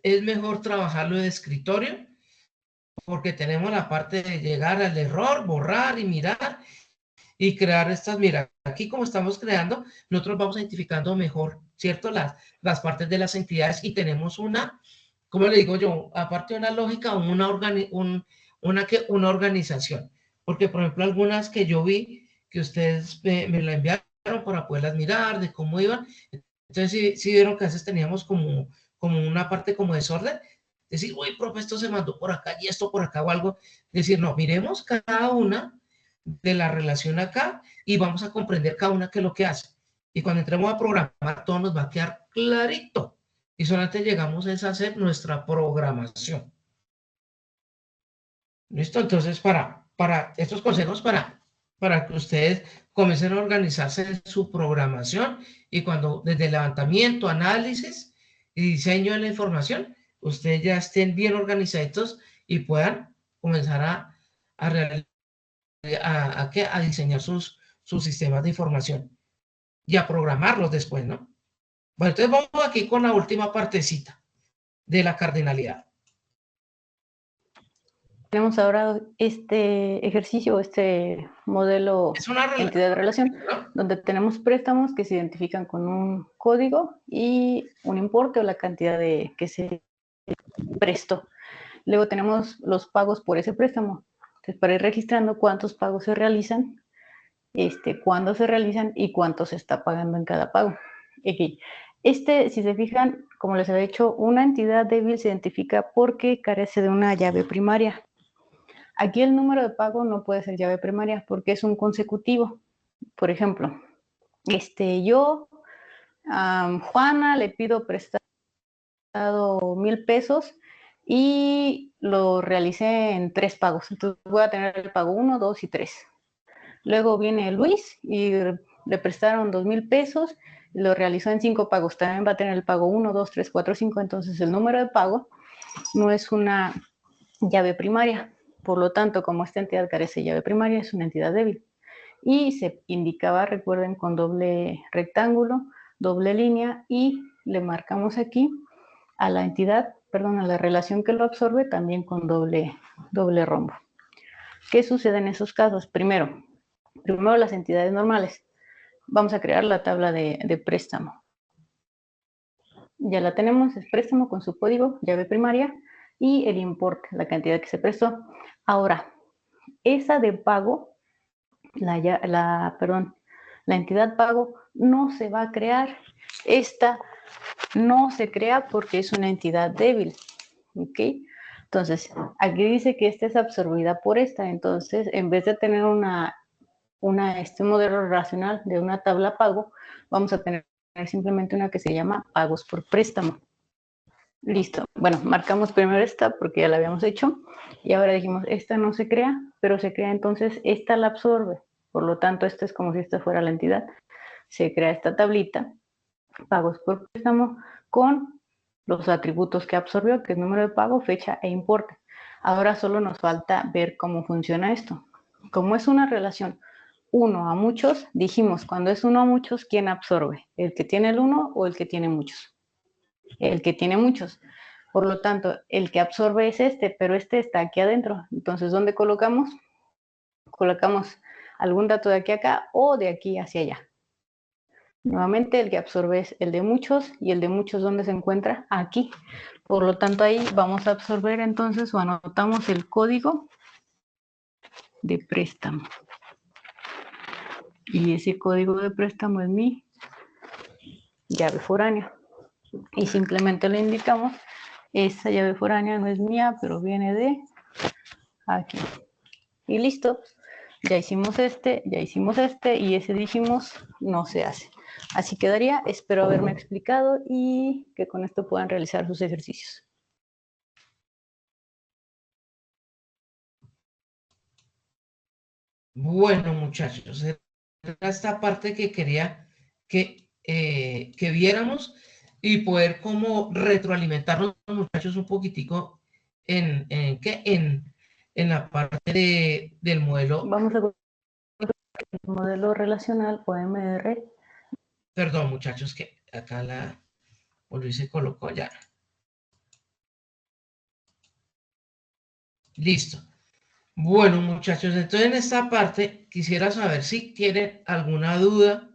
es mejor trabajarlo de escritorio porque tenemos la parte de llegar al error, borrar y mirar y crear estas, mira, aquí como estamos creando, nosotros vamos identificando mejor, ¿cierto? Las partes de las entidades y tenemos una, ¿cómo le digo yo? Aparte de una lógica, una organización. Porque, por ejemplo, algunas que yo vi que ustedes me la enviaron para poderlas mirar, de cómo iban. Entonces, sí vieron que a veces teníamos como una parte como desorden. Decir, uy, profe, esto se mandó por acá y esto por acá o algo. Decir, no, miremos cada una de la relación acá y vamos a comprender cada una qué es lo que hace. Y cuando entremos a programar, todo nos va a quedar clarito. Y solamente llegamos a hacer nuestra programación. ¿Listo? Entonces, para estos consejos, para que ustedes comiencen a organizarse en su programación y cuando desde levantamiento, análisis y diseño de la información, ustedes ya estén bien organizaditos y puedan comenzar a realizar a diseñar sus sistemas de información y a programarlos después, ¿no? Bueno, entonces vamos aquí con la última partecita de la cardinalidad. Tenemos ahora este ejercicio, este modelo Es una entidad de relación, ¿no? donde tenemos préstamos que se identifican con un código y un importe o la cantidad que se prestó. Luego tenemos los pagos por ese préstamo. Entonces, para ir registrando cuántos pagos se realizan, cuándo se realizan y cuánto se está pagando en cada pago. Aquí. Si se fijan, como les había dicho, una entidad débil se identifica porque carece de una llave primaria. Aquí el número de pago no puede ser llave primaria porque es un consecutivo. Por ejemplo, yo a Juana le pido prestado 1,000 pesos y lo realicé en 3 pagos. Entonces voy a tener el pago 1, 2 y 3. Luego viene Luis y le prestaron 2,000 pesos y lo realizó en 5 pagos. También va a tener el pago 1, 2, 3, 4, 5. Entonces el número de pago no es una llave primaria. Por lo tanto, como esta entidad carece de llave primaria, es una entidad débil. Y se indicaba, recuerden, con doble rectángulo, doble línea, y le marcamos aquí a la entidad, perdón, a la relación que lo absorbe también con doble rombo. ¿Qué sucede en esos casos? Primero las entidades normales. Vamos a crear la tabla de préstamo. Ya la tenemos, es préstamo con su código, llave primaria, y el importe, la cantidad que se prestó. Ahora, esa de pago, la entidad pago no se va a crear. Esta no se crea porque es una entidad débil. ¿Ok? Entonces, aquí dice que esta es absorbida por esta. Entonces, en vez de tener un modelo relacional de una tabla pago, vamos a tener simplemente una que se llama pagos por préstamo. Listo. Bueno, marcamos primero esta porque ya la habíamos hecho y ahora dijimos, esta no se crea, pero se crea entonces, esta la absorbe. Por lo tanto, esta es como si esta fuera la entidad. Se crea esta tablita, pagos por préstamo, con los atributos que absorbió, que es número de pago, fecha e importe. Ahora solo nos falta ver cómo funciona esto. Como es una relación 1 a muchos, dijimos, cuando es 1 a muchos, ¿quién absorbe? ¿El que tiene el 1 o el que tiene muchos? El que tiene muchos. Por lo tanto, el que absorbe es pero este está aquí adentro. Entonces, ¿dónde colocamos? Colocamos algún dato de aquí a acá o de aquí hacia allá. Nuevamente, el que absorbe es el de muchos, y el de muchos, ¿dónde se encuentra? Aquí. Por lo tanto, ahí vamos a absorber entonces o anotamos el código de préstamo. Y ese código de préstamo es mi llave foránea. Y simplemente le indicamos, esa llave foránea no es mía, pero viene de aquí. Y listo. Ya hicimos este, y ese dijimos no se hace. Así quedaría. Espero haberme explicado y que con esto puedan realizar sus ejercicios. Bueno, muchachos, era esta parte que quería que viéramos y poder como retroalimentarnos, muchachos, un poquitico en la parte del modelo. Vamos a ver el modelo relacional OMR. Perdón, muchachos, que acá la Luis se colocó ya. Listo. Bueno, muchachos, entonces en esta parte quisiera saber si tienen alguna duda.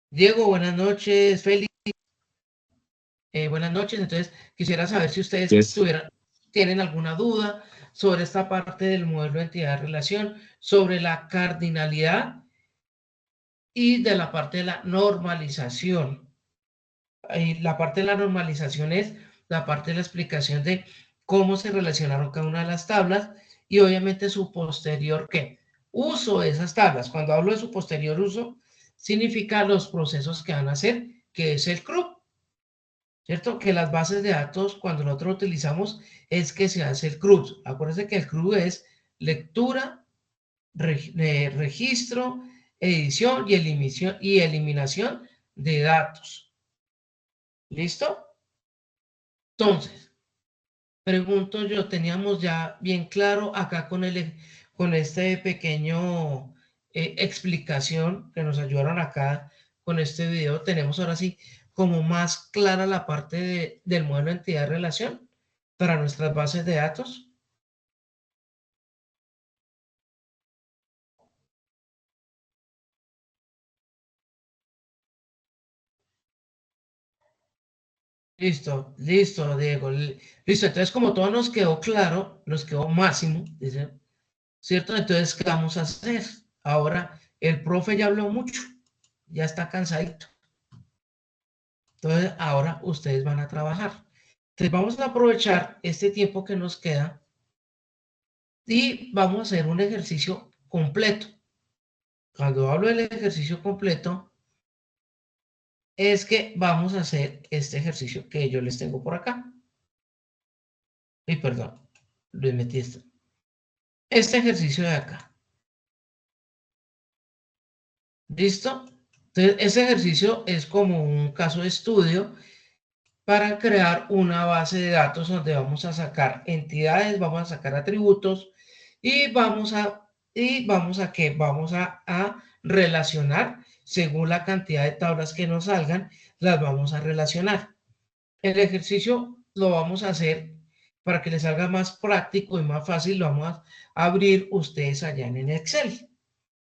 Diego, buenas noches. Félix, buenas noches. Entonces quisiera saber si ustedes tienen alguna duda sobre esta parte del modelo de entidad-relación, sobre la cardinalidad y de la parte de la normalización. La parte de la normalización es la parte de la explicación de cómo se relacionaron cada una de las tablas y obviamente su posterior uso de esas tablas. Cuando hablo de su posterior uso, significa los procesos que van a hacer, que es el CRUD, ¿cierto? Que las bases de datos, cuando nosotros utilizamos, es que se hace el CRUD. Acuérdense que el CRUD es lectura, registro, edición y eliminación de datos. ¿Listo? Entonces, pregunto yo, teníamos ya bien claro acá con este pequeño explicación que nos ayudaron acá con este video, tenemos ahora sí como más clara la parte del modelo de entidad de relación para nuestras bases de datos. Listo, listo, Diego. Listo, entonces como todo nos quedó claro, nos quedó máximo, dice, ¿cierto? Entonces, ¿qué vamos a hacer? Ahora, el profe ya habló mucho, ya está cansadito. Entonces, ahora ustedes van a trabajar. Entonces, vamos a aprovechar este tiempo que nos queda y vamos a hacer un ejercicio completo. Cuando hablo del ejercicio completo, es que vamos a hacer este ejercicio que yo les tengo por acá. Y perdón, les metí esto. Este ejercicio de acá. ¿Listo? Entonces, ese ejercicio es como un caso de estudio para crear una base de datos donde vamos a sacar entidades, vamos a sacar atributos y vamos a relacionar según la cantidad de tablas que nos salgan, las vamos a relacionar. El ejercicio lo vamos a hacer para que les salga más práctico y más fácil, lo vamos a abrir ustedes allá en el Excel.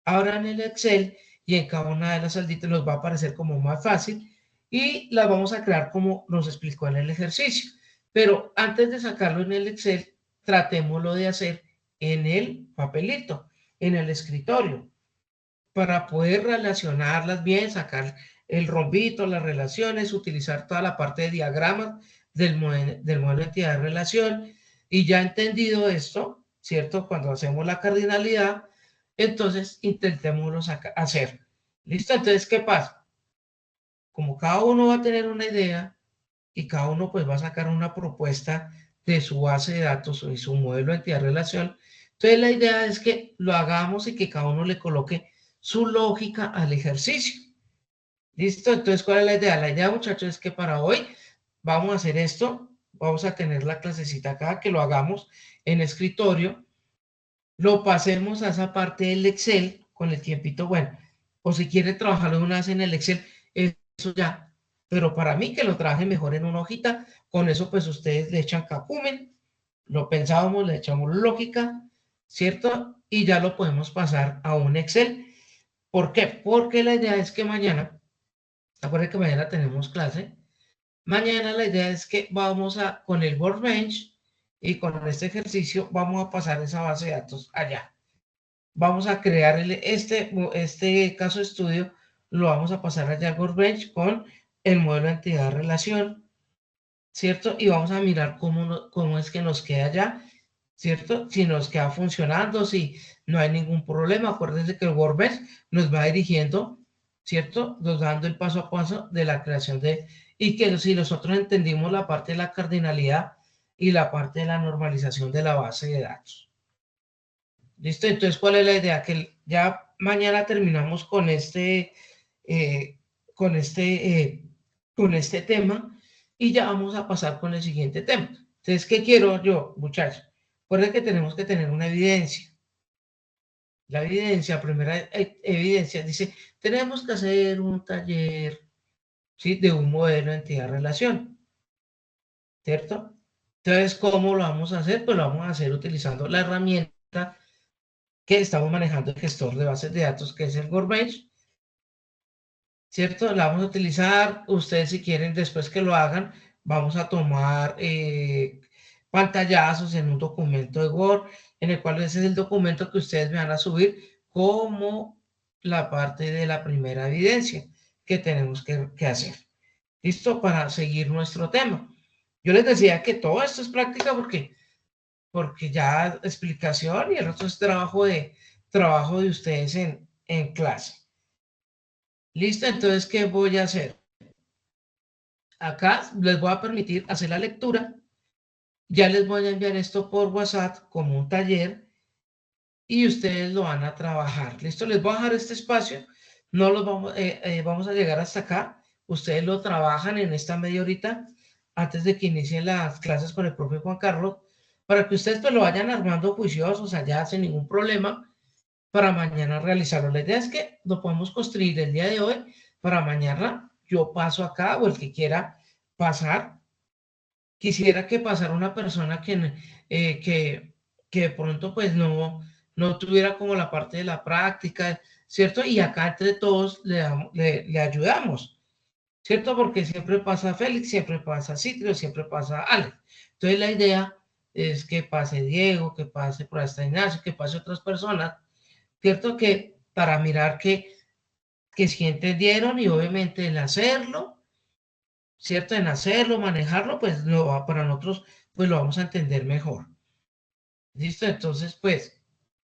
Ahora en el Excel y en cada una de las celditas nos va a aparecer como más fácil y las vamos a crear como nos explicó en el ejercicio. Pero antes de sacarlo en el Excel, tratémoslo de hacer en el papelito, en el escritorio, para poder relacionarlas bien, sacar el rombito, las relaciones, utilizar toda la parte de diagramas del modelo de entidad de relación. Y ya entendido esto, ¿cierto? Cuando hacemos la cardinalidad, entonces intentémoslo hacer. ¿Listo? Entonces, ¿qué pasa? Como cada uno va a tener una idea y cada uno pues va a sacar una propuesta de su base de datos y su modelo de entidad de relación, entonces la idea es que lo hagamos y que cada uno le coloque su lógica al ejercicio. ¿Listo? Entonces, ¿cuál es la idea? La idea, muchachos, es que para hoy vamos a hacer esto, vamos a tener la clasecita acá, que lo hagamos en escritorio, lo pasemos a esa parte del Excel con el tiempito, bueno, o si quiere trabajarlo de una vez en el Excel, eso ya, pero para mí que lo trabaje mejor en una hojita, con eso pues ustedes le echan cacumen, lo pensábamos, le echamos lógica, ¿cierto? Y ya lo podemos pasar a un Excel. ¿Por qué? Porque la idea es que mañana, acuérdense que mañana tenemos clase, Mañana la idea es que vamos a, con el Workbench y con este ejercicio, vamos a pasar esa base de datos allá. Vamos a crear este caso de estudio, lo vamos a pasar allá al Workbench con el modelo de entidad-relación, ¿cierto? Y vamos a mirar cómo es que nos queda allá, ¿cierto? Si nos queda funcionando, si no hay ningún problema. Acuérdense que el Workbench nos va dirigiendo, ¿cierto? Nos dando el paso a paso de la creación y que si nosotros entendimos la parte de la cardinalidad y la parte de la normalización de la base de datos. ¿Listo? Entonces, ¿cuál es la idea? Que ya mañana terminamos eh, con este, con este tema y ya vamos a pasar con el siguiente tema. Entonces, ¿qué quiero yo, muchachos? Recuerden que tenemos que tener una evidencia. La evidencia, primera evidencia, dice, tenemos que hacer un taller, ¿sí?, de un modelo de entidad-relación, ¿cierto? Entonces, ¿cómo lo vamos a hacer? Pues lo vamos a hacer utilizando la herramienta que estamos manejando el gestor de bases de datos, que es el Workbench, ¿cierto? La vamos a utilizar. Ustedes, si quieren, después que lo hagan, vamos a tomar pantallazos en un documento de Word, en el cual ese es el documento que ustedes me van a subir como la parte de la primera evidencia que tenemos que hacer. ¿Listo? Para seguir nuestro tema. Yo les decía que todo esto es práctica porque ya explicación y el otro es trabajo de ustedes en clase. Listo, entonces, ¿qué voy a hacer? Acá les voy a permitir hacer la lectura. Ya les voy a enviar esto por WhatsApp como un taller y ustedes lo van a trabajar. Listo, les voy a dejar este espacio. No los vamos a llegar hasta acá. Ustedes lo trabajan en esta media horita antes de que inicien las clases con el profe Juan Carlos, para que ustedes pues lo vayan armando juiciosos allá sin ningún problema para mañana realizarlo. La idea es que lo podemos construir el día de hoy para mañana. Yo paso acá o el que quiera pasar. Quisiera que pasara una persona que de pronto pues no tuviera como la parte de la práctica, ¿cierto? Y acá entre todos le ayudamos, ¿cierto? Porque siempre pasa Félix, siempre pasa Citrio, siempre pasa Alex. Entonces la idea es que pase Diego, que pase por hasta Ignacio, que pase otras personas, ¿cierto? Que para mirar que si entendieron y obviamente el hacerlo, ¿cierto? En hacerlo, manejarlo, pues para nosotros pues lo vamos a entender mejor. ¿Listo? Entonces, pues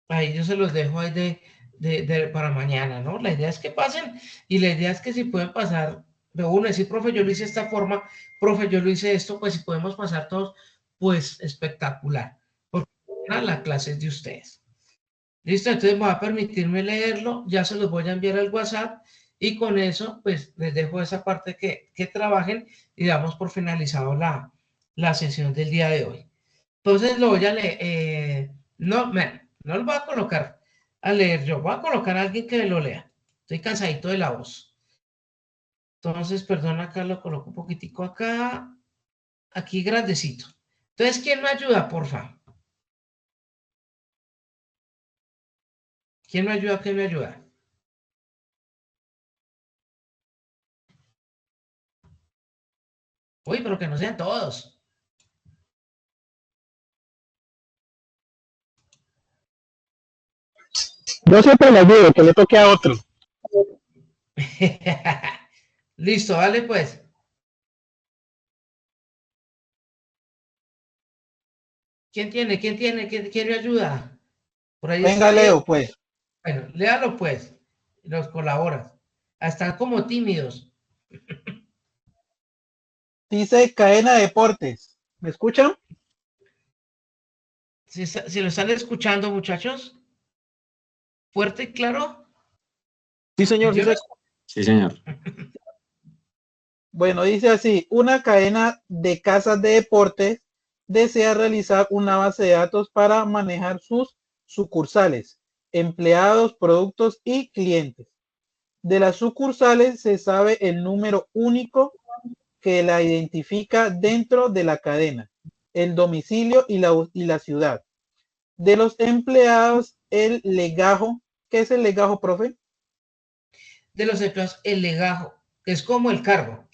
ahí yo se los dejo ahí para mañana, ¿no? La idea es que pasen y la idea es que si pueden pasar de uno, decir, profe, yo lo hice de esta forma, profe, yo lo hice esto, pues si podemos pasar todos, pues espectacular, porque la clase es de ustedes. Listo, entonces me va a permitirme leerlo, ya se los voy a enviar al WhatsApp y con eso pues les dejo esa parte que trabajen y damos por finalizado la sesión del día de hoy. Entonces lo voy a leer, no lo voy a colocar a leer yo, voy a colocar a alguien que lo lea. Estoy cansadito de la voz. Entonces, perdón, acá lo coloco un poquitico acá, aquí grandecito. Entonces, ¿quién me ayuda, porfa? ¿Quién me ayuda? ¿Quién me ayuda? Uy, pero que no sean todos. Yo siempre le ayudo, que le toque a otro. Listo, vale pues. ¿Quién tiene? ¿Quién tiene? ¿Quién me ayuda? Por ahí Venga, está Leo, Diego. pues. Bueno, léalo pues. Nos colaboras. Están como tímidos. Dice Cadena Deportes. ¿Me escuchan? Si lo están escuchando, muchachos, fuerte y claro. Sí, señor. Sí, ¿Mencionas? sí, señor. Bueno, dice así, una cadena de casas de deportes desea realizar una base de datos para manejar sus sucursales, empleados, productos y clientes. De las sucursales se sabe el número único que la identifica dentro de la cadena, el domicilio y la ciudad. De los empleados, el legajo. ¿Qué es el legajo, profe? De los empleados, el legajo, que es como el cargo.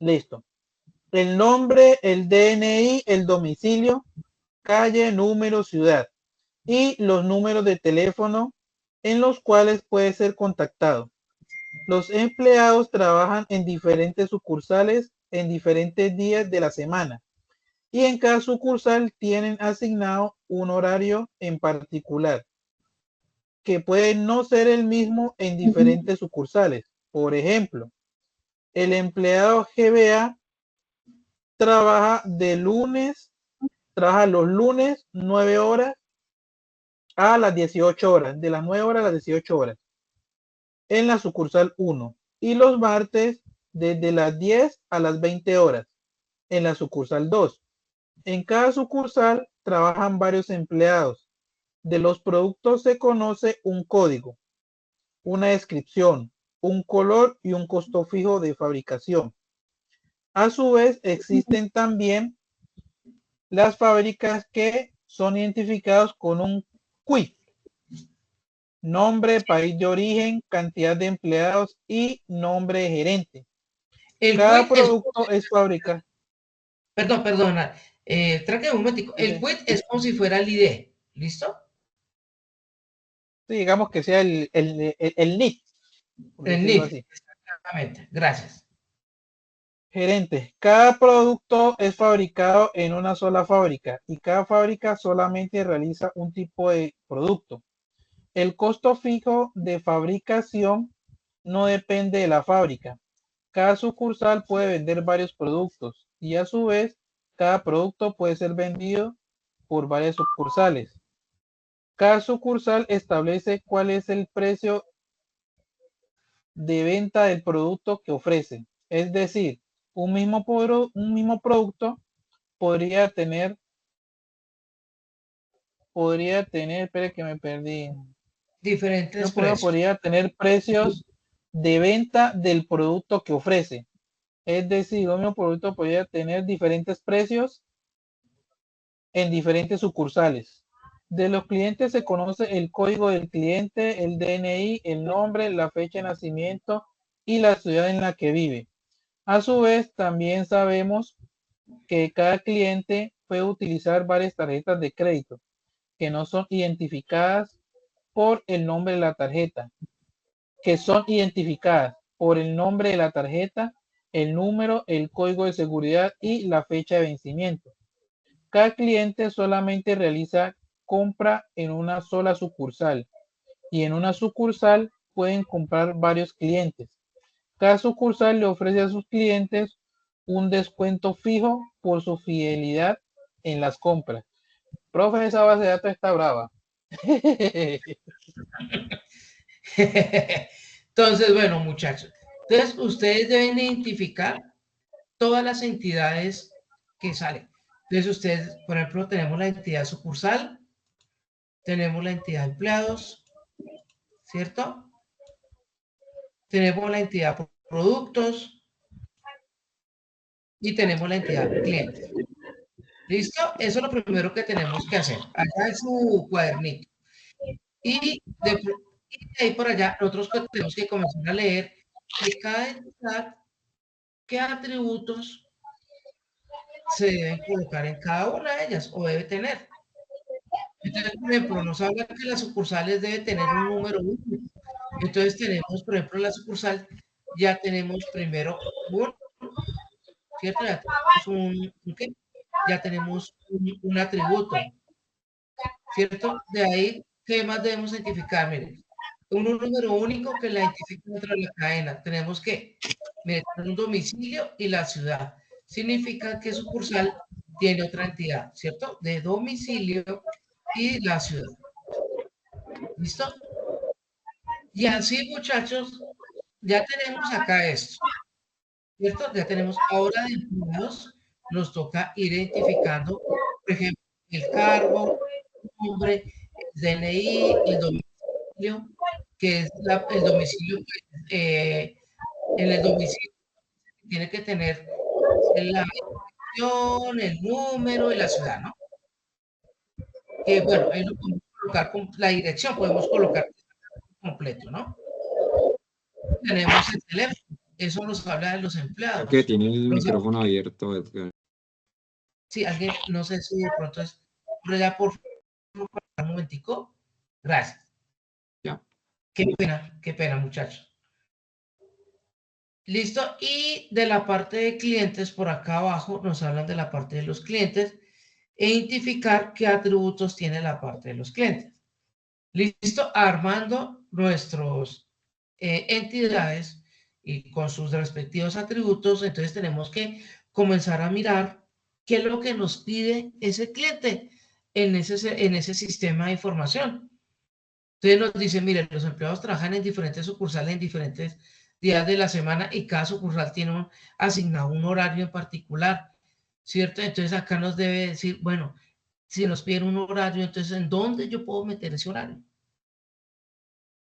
Listo. El nombre, el DNI, el domicilio, calle, número, ciudad y los números de teléfono en los cuales puede ser contactado. Los empleados trabajan en diferentes sucursales en diferentes días de la semana y en cada sucursal tienen asignado un horario en particular que puede no ser el mismo en diferentes sucursales. Por ejemplo, el empleado GBA trabaja los lunes 9 horas a las 18 horas, de las 9 horas a las 18 horas, en la sucursal 1, y los martes desde las 10 a las 20 horas, en la sucursal 2. En cada sucursal trabajan varios empleados. De los productos se conoce un código, una descripción, un color y un costo fijo de fabricación. A su vez, existen también las fábricas que son identificadas con un CUI, nombre, país de origen, cantidad de empleados y nombre de gerente. Cada producto es fabricado. Perdona. Tranque un momentico. El quit es como si fuera el ID. ¿Listo? Sí, digamos que sea el NIT. El NIT. Exactamente. Gracias. Gerente. Cada producto es fabricado en una sola fábrica y cada fábrica solamente realiza un tipo de producto. El costo fijo de fabricación no depende de la fábrica. Cada sucursal puede vender varios productos y a su vez cada producto puede ser vendido por varias sucursales. Cada sucursal establece cuál es el precio de venta del producto que ofrece. Es decir, un mismo producto podría tener, espere que me perdí. Diferentes precios. Podría tener precios de venta del producto que ofrece. Es decir, un mismo producto podría tener diferentes precios en diferentes sucursales. De los clientes se conoce el código del cliente, el DNI, el nombre, la fecha de nacimiento y la ciudad en la que vive. A su vez, también sabemos que cada cliente puede utilizar varias tarjetas de crédito que no son identificadas por el nombre de la tarjeta, el número, el código de seguridad y la fecha de vencimiento. Cada cliente solamente realiza compra en una sola sucursal y en una sucursal pueden comprar varios clientes. Cada sucursal le ofrece a sus clientes un descuento fijo por su fidelidad en las compras. Profe, esa base de datos está brava. Entonces, bueno, muchachos. Entonces, ustedes deben identificar todas las entidades que salen. Entonces, ustedes, por ejemplo, tenemos la entidad sucursal, tenemos la entidad empleados, ¿cierto? Tenemos la entidad productos y tenemos la entidad clientes. ¿Listo? Eso es lo primero que tenemos que hacer. Allá en su cuadernito. Y de ahí por allá, nosotros tenemos que comenzar a leer de cada entidad qué atributos se deben colocar en cada una de ellas o debe tener. Entonces, por ejemplo, nos habla que las sucursales deben tener un número único. Entonces tenemos, por ejemplo, la sucursal, ya tenemos primero ¿cierto? Ya tenemos ya tenemos un atributo, ¿cierto? De ahí, ¿qué más debemos identificar? Miren, un número único que la identifica dentro de la cadena. Tenemos que meter un domicilio y la ciudad. Significa que sucursal tiene otra entidad, ¿cierto? De domicilio y la ciudad. ¿Listo? Y así, muchachos, ya tenemos acá esto, ¿cierto? Ya tenemos ahora de empleados, nos toca ir identificando, por ejemplo, el cargo, el nombre, el DNI, el domicilio, que es el domicilio, en el domicilio tiene que tener la dirección, el número y la ciudad, ¿no? Que bueno, ahí lo podemos colocar con la dirección, podemos colocar completo, ¿no? Tenemos el teléfono. eso nos habla de los empleados. Que tiene el Los- micrófono abierto, Edgar. Sí, alguien, no sé si de pronto es por allá, por favor, un momentico. Gracias. Ya. Qué pena, muchachos. Listo. Y de la parte de clientes, por acá abajo nos hablan de la parte de los clientes e identificar qué atributos tiene la parte de los clientes. Listo. Armando nuestros entidades y con sus respectivos atributos, entonces tenemos que comenzar a mirar qué es lo que nos pide ese cliente en ese sistema de información. Entonces nos dice, mire, los empleados trabajan en diferentes sucursales en diferentes días de la semana y cada sucursal tiene asignado un horario en particular, ¿cierto? Entonces acá nos debe decir, bueno, si nos piden un horario, entonces ¿en dónde yo puedo meter ese horario?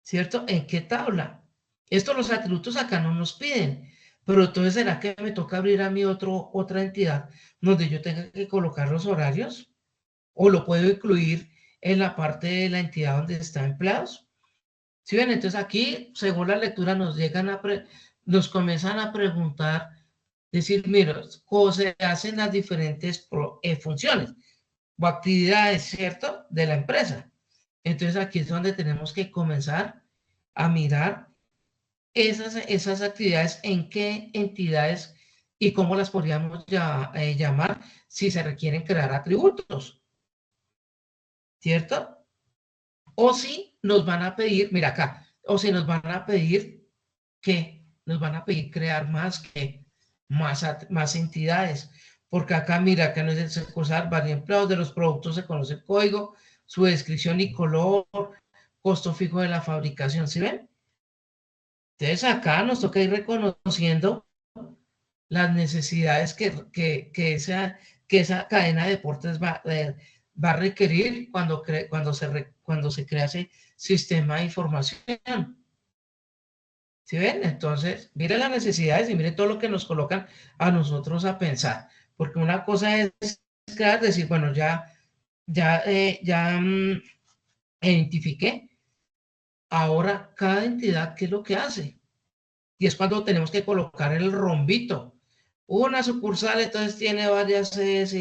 ¿Cierto? ¿En qué tabla? Esto los atributos acá no nos piden, pero entonces ¿será que me toca abrir a mí otra entidad donde yo tenga que colocar los horarios? ¿O lo puedo incluir en la parte de la entidad donde está empleados? ¿Sí ven? Entonces aquí, según la lectura, nos comienzan a preguntar, decir, mira, cómo se hacen las diferentes funciones o actividades, ¿cierto?, de la empresa. Entonces aquí es donde tenemos que comenzar a mirar esas actividades, en qué entidades y cómo las podríamos llamar si se requieren crear atributos, ¿cierto? O si nos van a pedir, mira acá, o si nos van a pedir que nos van a pedir crear más entidades. Porque acá, mira, acá no es el sucursal, varios empleados de los productos se conoce el código, su descripción y color, costo fijo de la fabricación, ¿sí ven? Entonces acá nos toca ir reconociendo las necesidades que esa cadena de deportes va a requerir cuando se crea ese sistema de información. ¿Sí ven? Entonces, mire las necesidades y mire todo lo que nos colocan a nosotros a pensar. Porque una cosa es crear, decir, bueno, ya identifiqué. Ahora, cada entidad, ¿qué es lo que hace? Y es cuando tenemos que colocar el rombito. Una sucursal entonces tiene varias sedes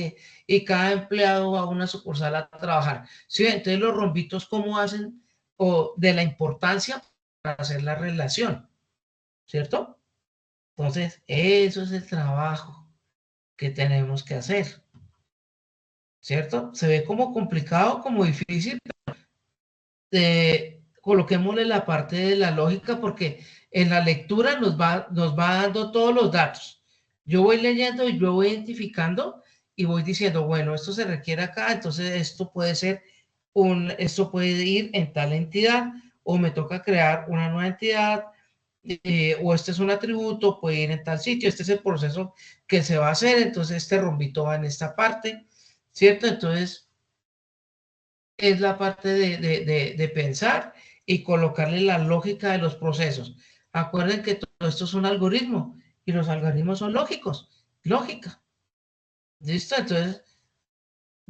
y cada empleado va a una sucursal a trabajar. Sí, entonces los rombitos, ¿cómo hacen? O de la importancia para hacer la relación, ¿cierto? Entonces, eso es el trabajo que tenemos que hacer, ¿cierto? Se ve como complicado, como difícil. Coloquémosle la parte de la lógica porque en la lectura nos va dando todos los datos. Yo voy leyendo y yo voy identificando y voy diciendo, bueno, esto se requiere acá, entonces esto puede ir en tal entidad o me toca crear una nueva entidad o este es un atributo, puede ir en tal sitio, este es el proceso que se va a hacer, entonces este rombito va en esta parte, ¿cierto? Entonces es la parte de pensar y colocarle la lógica de los procesos. Acuerden que todo esto es un algoritmo y los algoritmos son lógicos, lógica. ¿Listo?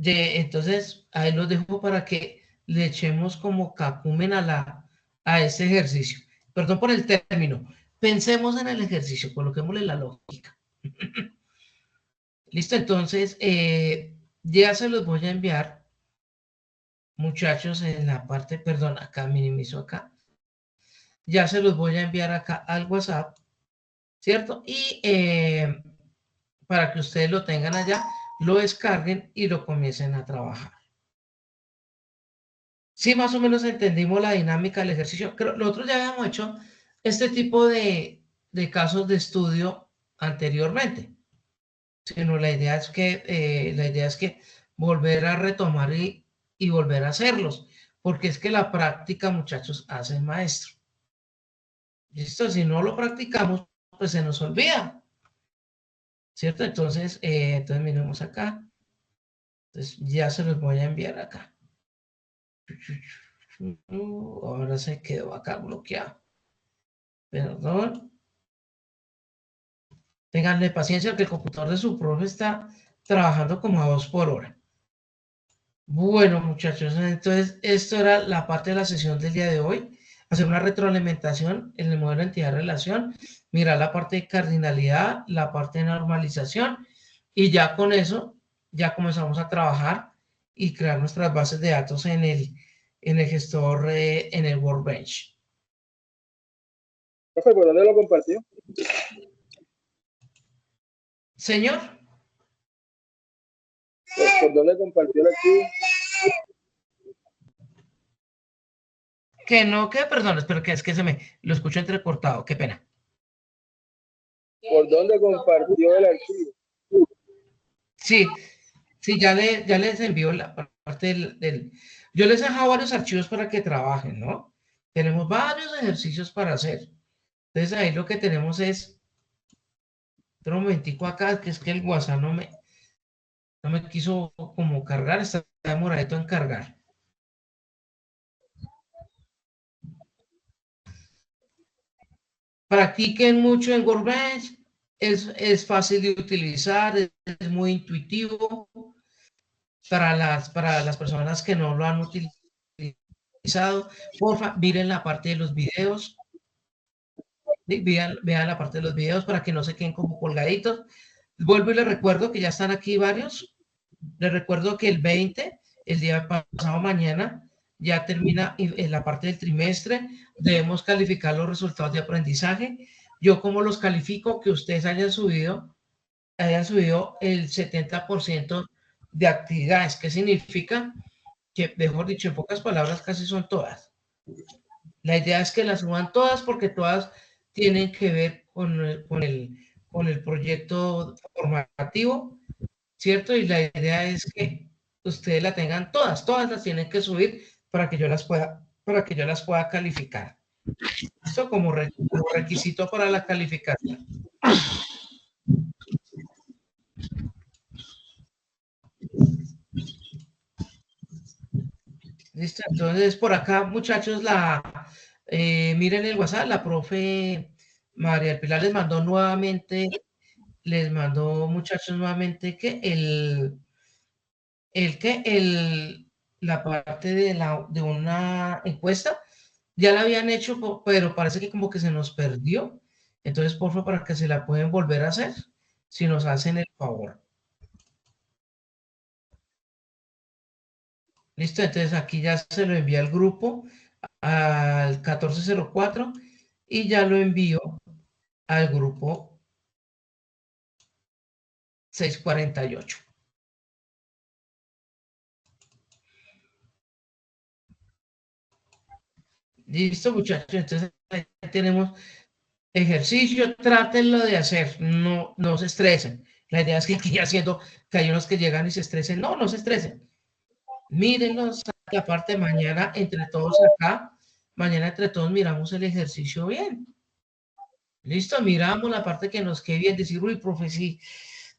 Entonces ahí los dejo para que le echemos como cacumen a ese ejercicio. Perdón por el término. Pensemos en el ejercicio, coloquémosle la lógica. Listo, entonces ya se los voy a enviar, muchachos, en la parte, perdón, acá minimizo acá. Ya se los voy a enviar acá al WhatsApp, ¿cierto? Y para que ustedes lo tengan allá, lo descarguen y lo comiencen a trabajar. Sí, más o menos entendimos la dinámica del ejercicio. Nosotros ya habíamos hecho este tipo de casos de estudio anteriormente. Sino la idea es que volver a retomar y volver a hacerlos. Porque es que la práctica, muchachos, hace el maestro. ¿Listo? Si no lo practicamos, pues se nos olvida. ¿Cierto? Entonces miremos acá. Entonces ya se los voy a enviar acá. Ahora se quedó acá bloqueado. Perdón. Ténganle paciencia que el computador de su profe está trabajando como a 2 por hora. Bueno, muchachos, entonces esto era la parte de la sesión del día de hoy. hacer una retroalimentación en el modelo de entidad-relación, mirar la parte de cardinalidad, la parte de normalización, y ya con eso, ya comenzamos a trabajar y crear nuestras bases de datos en el gestor, en el Workbench. Profe, ¿por dónde lo compartió? Señor, ¿Por dónde compartió el archivo? que no, que perdón, espero que es que lo escucho entrecortado, qué pena. ¿Por dónde compartió el archivo? Sí, sí, ya les envío la parte yo les he dejado varios archivos para que trabajen, ¿no? Tenemos varios ejercicios para hacer. Entonces ahí lo que tenemos es, otro momentico acá, que es que el WhatsApp no me quiso como cargar, está demoradito en cargar. Practiquen mucho en Workbench, es fácil de utilizar, es muy intuitivo para las personas que no lo han utilizado. Porfa, miren la parte de los videos. ¿Sí? Vean la parte de los videos para que no se queden como colgaditos. Vuelvo y les recuerdo que ya están aquí varios. Les recuerdo que el 20, el día pasado mañana, ya termina en la parte del trimestre. Debemos calificar los resultados de aprendizaje. Yo como los califico, que ustedes hayan subido el 70% de actividades. ¿Qué significa? Que, mejor dicho, en pocas palabras, casi son todas. La idea es que las suban todas porque todas tienen que ver con el proyecto formativo, ¿cierto? Y la idea es que ustedes la tengan todas las tienen que subir para que yo las pueda calificar. Esto como requisito para la calificación. Listo, entonces por acá, muchachos, miren el WhatsApp, la profe María del Pilar les mandó, muchachos, nuevamente que la parte de una encuesta ya la habían hecho, pero parece que como que se nos perdió. Entonces, por favor, para que se la pueden volver a hacer, si nos hacen el favor. Listo, entonces aquí ya se lo envía al grupo, al 1404, y ya lo envío al grupo 648. Listo, muchachos, entonces ahí tenemos ejercicio, trátenlo de hacer, no se estresen. La idea es que aquí haciendo, que hay unos que llegan y se estresen, no se estresen. Mírenlos, y aparte mañana entre todos acá, mañana entre todos miramos el ejercicio bien. Listo, miramos la parte que nos quede bien, decir, uy, profe, sí,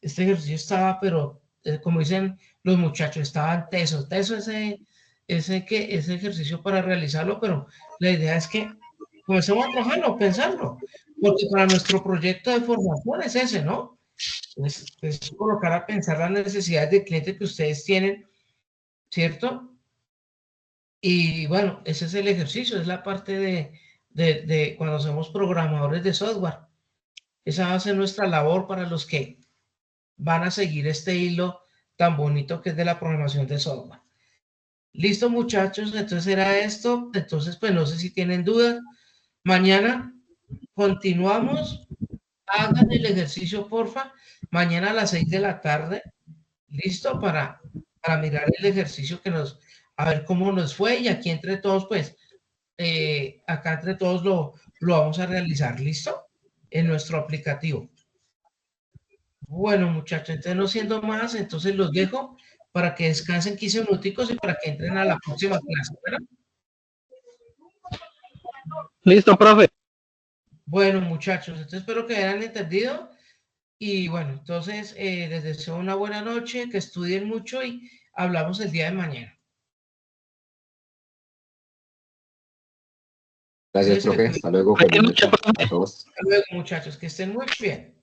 este ejercicio estaba, pero como dicen los muchachos, estaban tesos ese ejercicio para realizarlo, pero la idea es que comencemos a trabajarlo, pensarlo, porque para nuestro proyecto de formación es ese, ¿no? Es colocar a pensar las necesidades del cliente que ustedes tienen, ¿cierto? Y bueno, ese es el ejercicio, es la parte de cuando somos programadores de software. Esa va a ser nuestra labor para los que van a seguir este hilo tan bonito que es de la programación de software. Listo, muchachos, entonces era esto. Entonces, pues no sé si tienen dudas. Mañana continuamos. Hagan el ejercicio, porfa. Mañana a las 6 de la tarde. Listo para mirar el ejercicio a ver cómo nos fue. Y aquí entre todos, pues, acá entre todos lo vamos a realizar. ¿Listo? En nuestro aplicativo. Bueno, muchachos, entonces no siendo más, entonces los dejo para que descansen 15 minuticos y para que entren a la próxima clase, ¿verdad? Listo, profe. Bueno, muchachos, entonces espero que hayan entendido y bueno, entonces les deseo una buena noche, que estudien mucho y hablamos el día de mañana. Gracias, Cuídense, profe. Hasta luego. Feliz noche a todos. Hasta luego, muchachos, que estén muy bien.